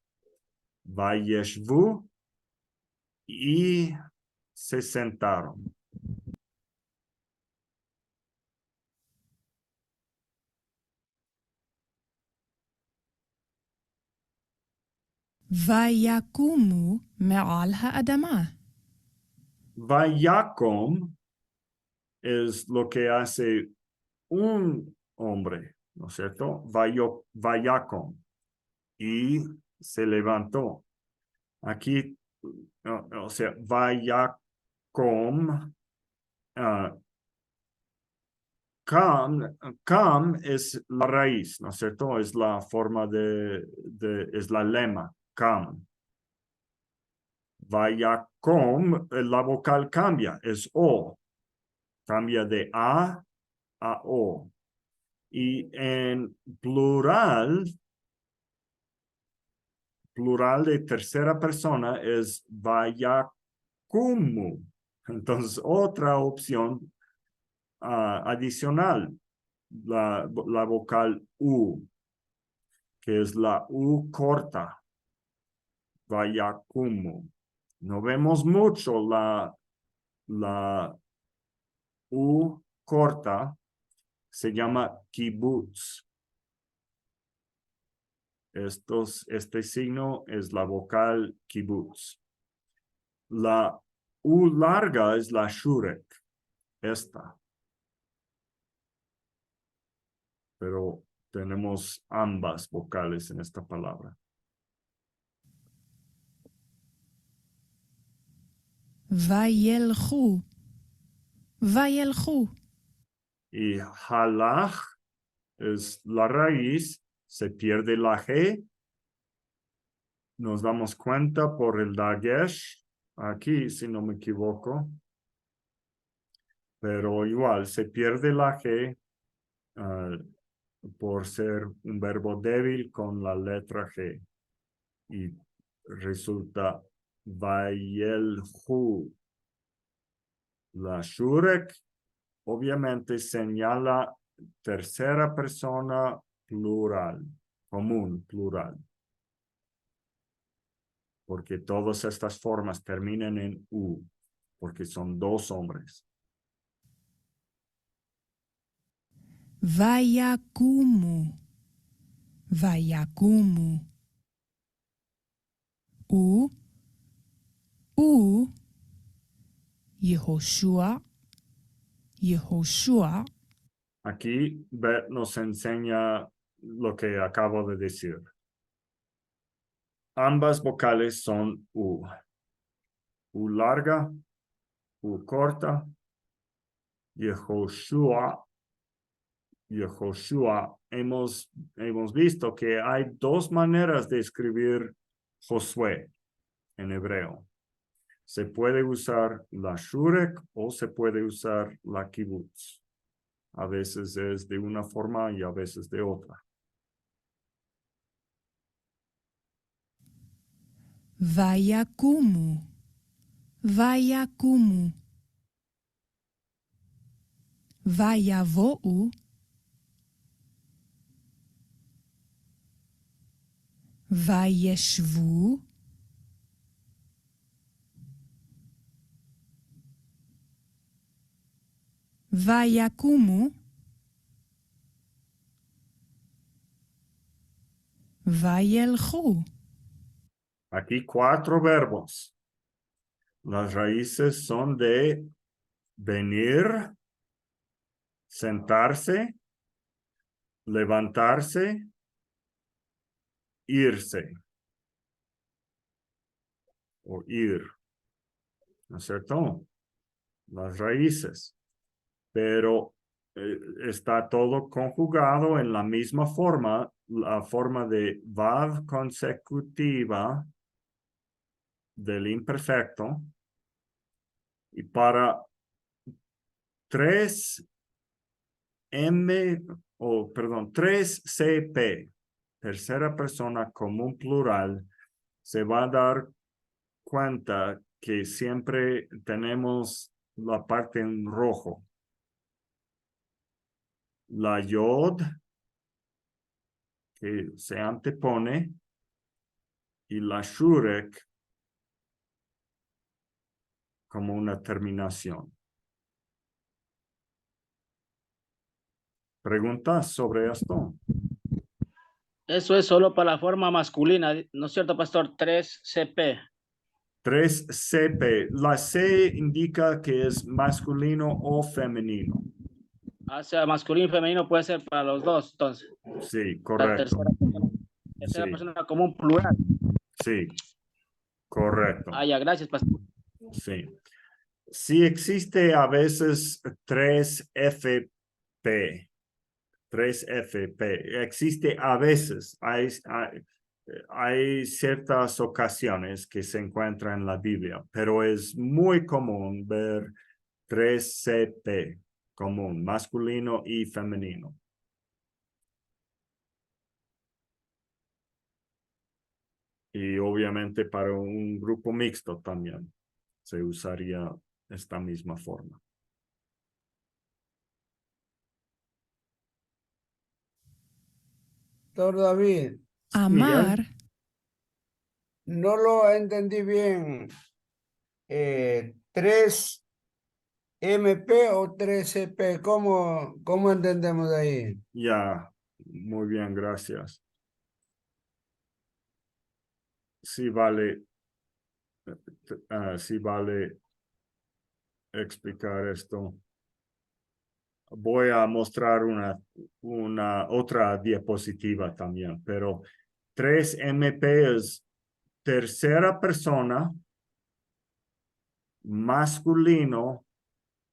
Vayeshvu y se sentaron. ויקומו מעל האדמה. Vayakom es lo que hace un hombre, ¿no es cierto? Vayakom. Y se levantó. Aquí, o sea, Vayakom. Kam es la raíz, ¿no es cierto? Es la forma es la lema, kam. Vayakom, la vocal cambia, es O. Cambia de A O. Y en plural de tercera persona es vayakumu. Entonces, otra opción adicional, la vocal U, que es la U corta, vayakumu. No vemos mucho la U corta, se llama kibutz. Este signo es la vocal kibutz. La U larga es la shurek, esta. Pero tenemos ambas vocales en esta palabra. וילכו, וילכו. Y halach es la raíz, se pierde la G. Nos damos cuenta por el dagesh, aquí si no me equivoco. Pero igual, se pierde la G por ser un verbo débil con la letra G. Y resulta vayelhu. La shurek obviamente señala tercera persona plural, común, plural. Porque todas estas formas terminan en U, porque son dos hombres. ויקומו, ויקומו. יהושע, יהושע. Aquí Beth nos enseña lo que acabo de decir. Ambas vocales son U. U larga, U corta. Yehoshua. Yehoshua. Hemos visto que hay dos maneras de escribir Josué en hebreo. Se puede usar la shurek o se puede usar la kibutz. A veces es de una forma y a veces de otra. ויקומו, ויקומו. ויבואו, וישבו, ויקומו, וילכו. Aquí 4 verbos. Las raíces son de venir, sentarse, levantarse, irse o ir. ¿No es cierto? Las raíces. Pero está todo conjugado en la misma forma, la forma de vav consecutiva del imperfecto. Y para 3CP, tercera persona común plural, se va a dar cuenta que siempre tenemos la parte en rojo. La yod, que se antepone, y la shurek como una terminación. ¿Preguntas sobre esto? Eso es solo para la forma masculina, ¿no es cierto, pastor? 3CP. 3CP. La C indica que es masculino o femenino. O sea, masculino y femenino puede ser para los dos, entonces. Sí, La correcto. tercera Sí. persona como un plural. Sí, correcto. Ah, ya, gracias, pastor. Sí. Sí existe a veces 3FP. 3FP. Existe a veces. Hay ciertas ocasiones que se encuentran en la Biblia, pero es muy común ver 3CP común, masculino y femenino. Y obviamente para un grupo mixto también se usaría esta misma forma. Doctor David, Amar, no lo entendí bien. 3MP o 3CP, ¿cómo entendemos de ahí? Ya, muy bien, gracias. Sí vale explicar esto. Voy a mostrar una otra diapositiva también, pero 3MP es tercera persona, masculino,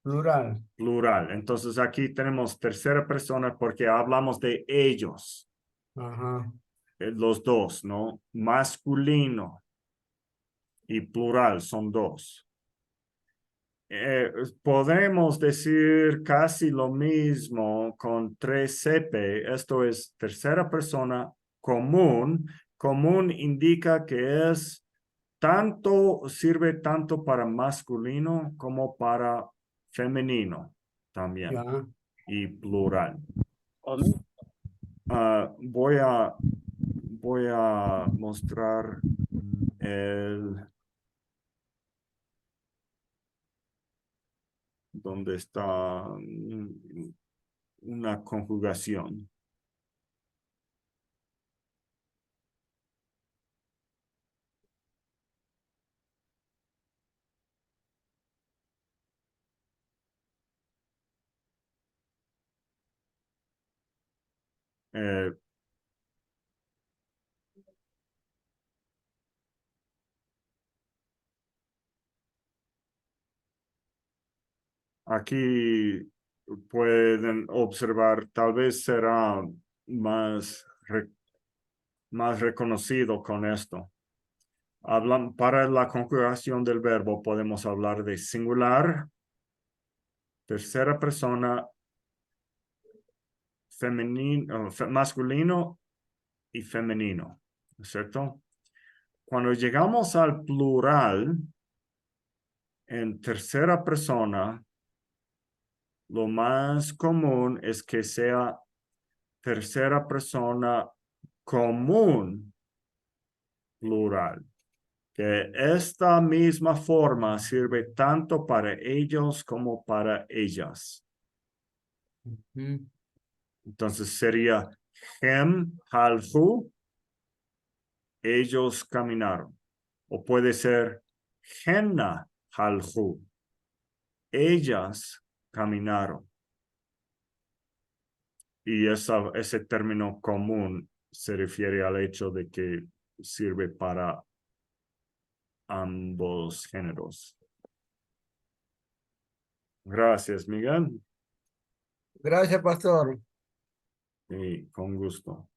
Plural. plural. Entonces aquí tenemos tercera persona porque hablamos de ellos, Ajá. los dos, ¿no? Masculino y plural son dos. Podemos decir casi lo mismo con 3CP. Esto es tercera persona común. Común indica que es sirve tanto para masculino como para femenino también. Ya. Y plural. O- Voy a mostrar donde está una conjugación. Aquí pueden observar, tal vez será más reconocido con esto. Para la conjugación del verbo podemos hablar de singular, tercera persona, femenino, masculino y femenino, ¿no es cierto? Cuando llegamos al plural, en tercera persona, lo más común es que sea tercera persona común plural. Que esta misma forma sirve tanto para ellos como para ellas. Entonces sería hem halhu, ellos caminaron. O puede ser henna halhu, ellas caminaron. Y ese término común se refiere al hecho de que sirve para ambos géneros. Gracias, Miguel. Gracias, pastor. Sí, con gusto.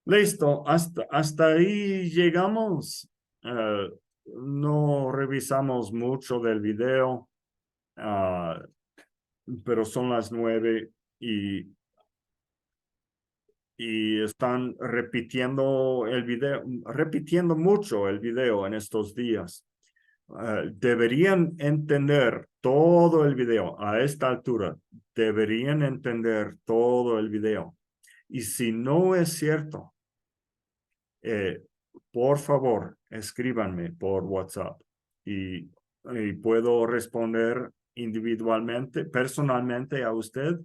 Listo, hasta ahí llegamos. No revisamos mucho del video, pero son las 9 y están repitiendo el video, repitiendo mucho el video en estos días. Deberían entender todo el video a esta altura. Deberían entender todo el video. Y si no es cierto, por favor, escríbanme por WhatsApp y puedo responder individualmente, personalmente a usted,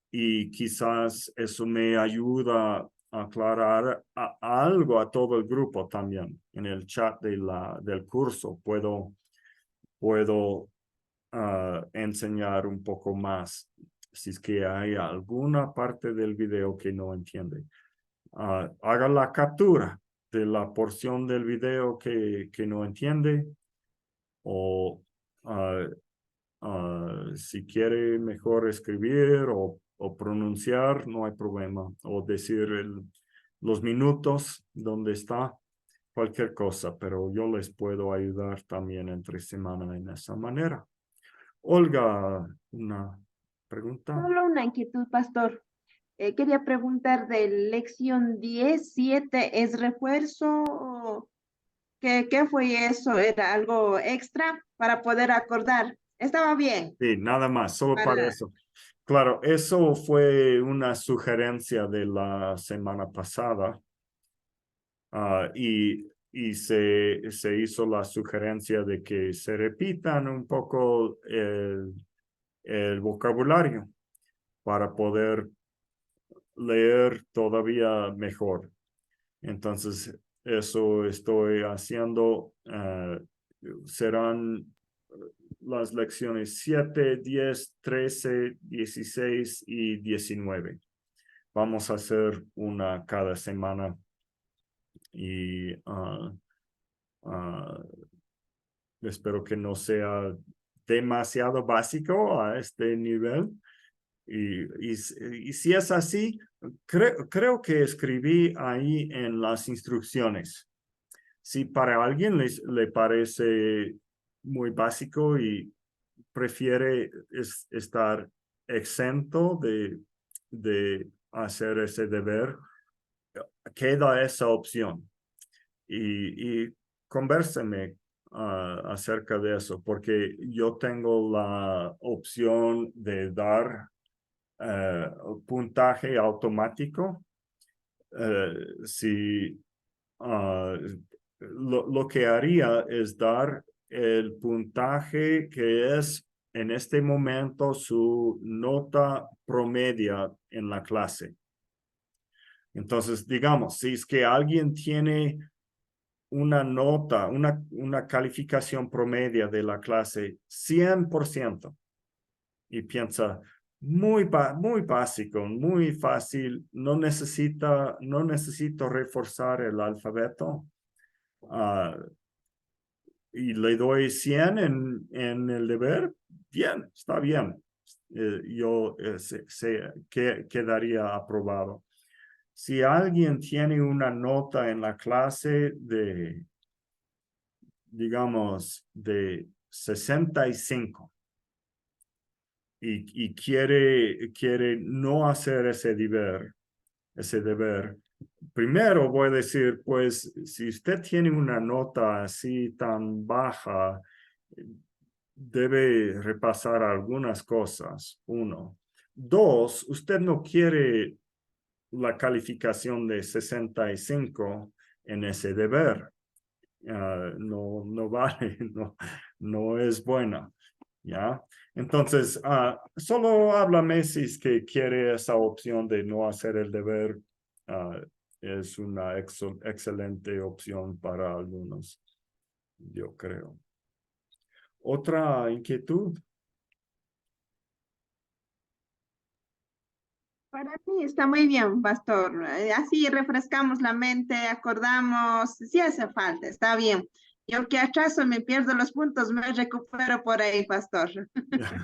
y quizás eso me ayuda a aclarar algo a todo el grupo también. En el chat del curso puedo enseñar un poco más si es que hay alguna parte del video que no entiende. Haga la captura de la porción del video que no entiende, o si quiere mejor escribir o pronunciar, no hay problema, o decir los minutos donde está, cualquier cosa, pero yo les puedo ayudar también entre semana en esa manera. Olga, una pregunta. Solo una inquietud, pastor. Quería preguntar de lección 17, ¿es refuerzo? ¿Qué fue eso? ¿Era algo extra para poder acordar? Estaba bien. Sí, nada más, solo para Para- eso. Claro, eso fue una sugerencia de la semana pasada, y se hizo la sugerencia de que se repitan un poco el vocabulario para poder leer todavía mejor. Entonces, eso estoy haciendo. Serán las lecciones 7, 10, 13, 16 y 19. Vamos a hacer una cada semana y espero que no sea demasiado básico a este nivel. Y si es así, creo que escribí ahí en las instrucciones. Si para alguien le parece muy básico y prefiere estar exento de hacer ese deber, queda esa opción. Y convérseme acerca de eso, porque yo tengo la opción de dar puntaje automático. Si lo que haría es dar el puntaje que es en este momento su nota promedia en la clase. Entonces, digamos, si es que alguien tiene una nota, una calificación promedia de la clase 100% y piensa, muy básico, muy fácil, no necesito reforzar el alfabeto, y le doy 100 en el deber, bien, está bien. Yo quedaría aprobado. Si alguien tiene una nota en la clase de digamos, de 65 y quiere no hacer ese deber, primero voy a decir, pues, si usted tiene una nota así tan baja, debe repasar algunas cosas. 1. 2, usted no quiere la calificación de 65 en ese deber. No vale, no es buena, ¿ya? Entonces, solo háblame si es que quiere esa opción de no hacer el deber. Es una excelente opción para algunos, yo creo. ¿Otra inquietud? Para mí está muy bien, pastor. Así refrescamos la mente, acordamos, si hace falta, está bien. Yo que atraso me pierdo los puntos, me recupero por ahí, pastor.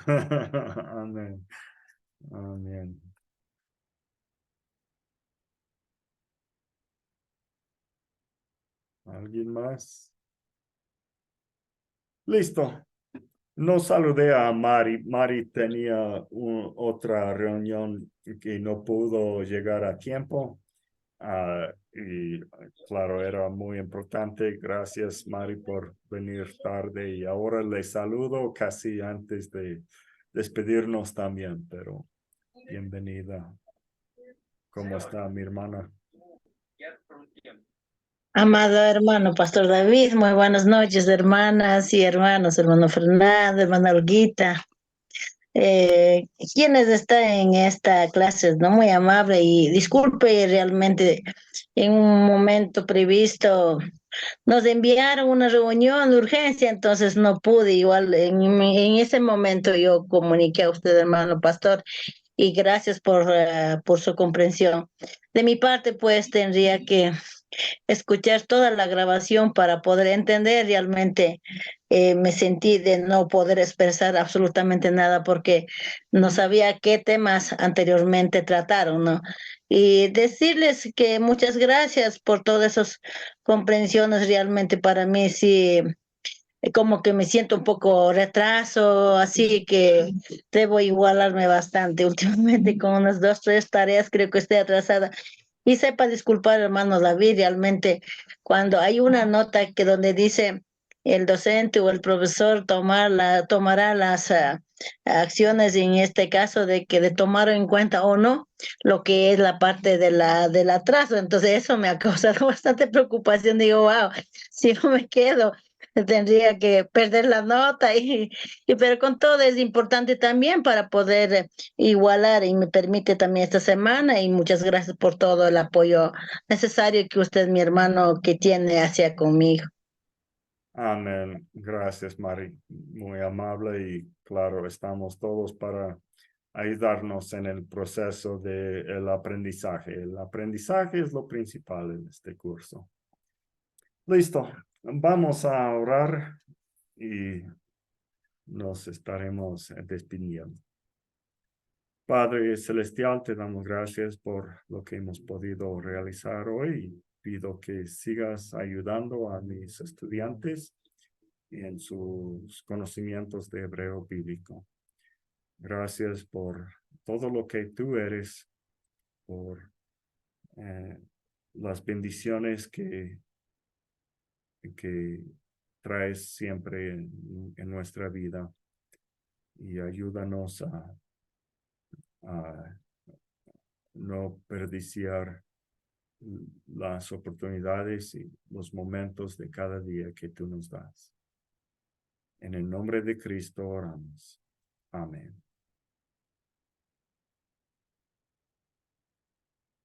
Amén. Amén. ¿Alguien más? Listo. No saludé a Mari. Mari tenía otra reunión que no pudo llegar a tiempo. Y claro, era muy importante. Gracias, Mari, por venir tarde. Y ahora le saludo casi antes de despedirnos también, pero bienvenida. ¿Cómo está mi hermana? Amado hermano, Pastor David, muy buenas noches, hermanas y hermanos, hermano Fernando, hermana Olguita. Quienes están en esta clase, ¿no? Muy amable y disculpe realmente en un momento previsto. Nos enviaron una reunión de urgencia, entonces no pude. Igual en ese momento yo comuniqué a usted, hermano pastor, y gracias por su comprensión. De mi parte, pues tendría que escuchar toda la grabación para poder entender realmente. Me sentí de no poder expresar absolutamente nada porque no sabía qué temas anteriormente trataron, ¿no? Y decirles que muchas gracias por todas esas comprensiones. Realmente para mí sí, como que me siento un poco retraso, así que debo igualarme bastante últimamente con unas 2, 3 tareas, creo que estoy atrasada. Y sepa disculpar, hermano David, realmente cuando hay una nota que donde dice el docente o el profesor tomará las acciones en este caso de tomar en cuenta o no lo que es la parte del atraso. Entonces eso me ha causado bastante preocupación. Digo, wow, si no me quedo, tendría que perder la nota pero con todo es importante también para poder igualar y me permite también esta semana y muchas gracias por todo el apoyo necesario que usted, mi hermano, que tiene hacia conmigo. Amén. Gracias, Mari. Muy amable y claro, estamos todos para ayudarnos en el proceso del aprendizaje. El aprendizaje es lo principal en este curso. Listo. Vamos a orar y nos estaremos despidiendo. Padre Celestial, te damos gracias por lo que hemos podido realizar hoy. Pido que sigas ayudando a mis estudiantes en sus conocimientos de hebreo bíblico. Gracias por todo lo que tú eres, por las bendiciones que traes siempre en nuestra vida y ayúdanos a no perdiciar las oportunidades y los momentos de cada día que tú nos das. En el nombre de Cristo oramos. Amén.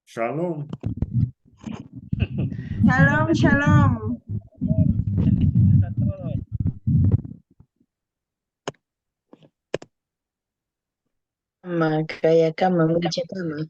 Shalom. Shalom, shalom. Bendiciones a todos. Kaya kama, mucha kama.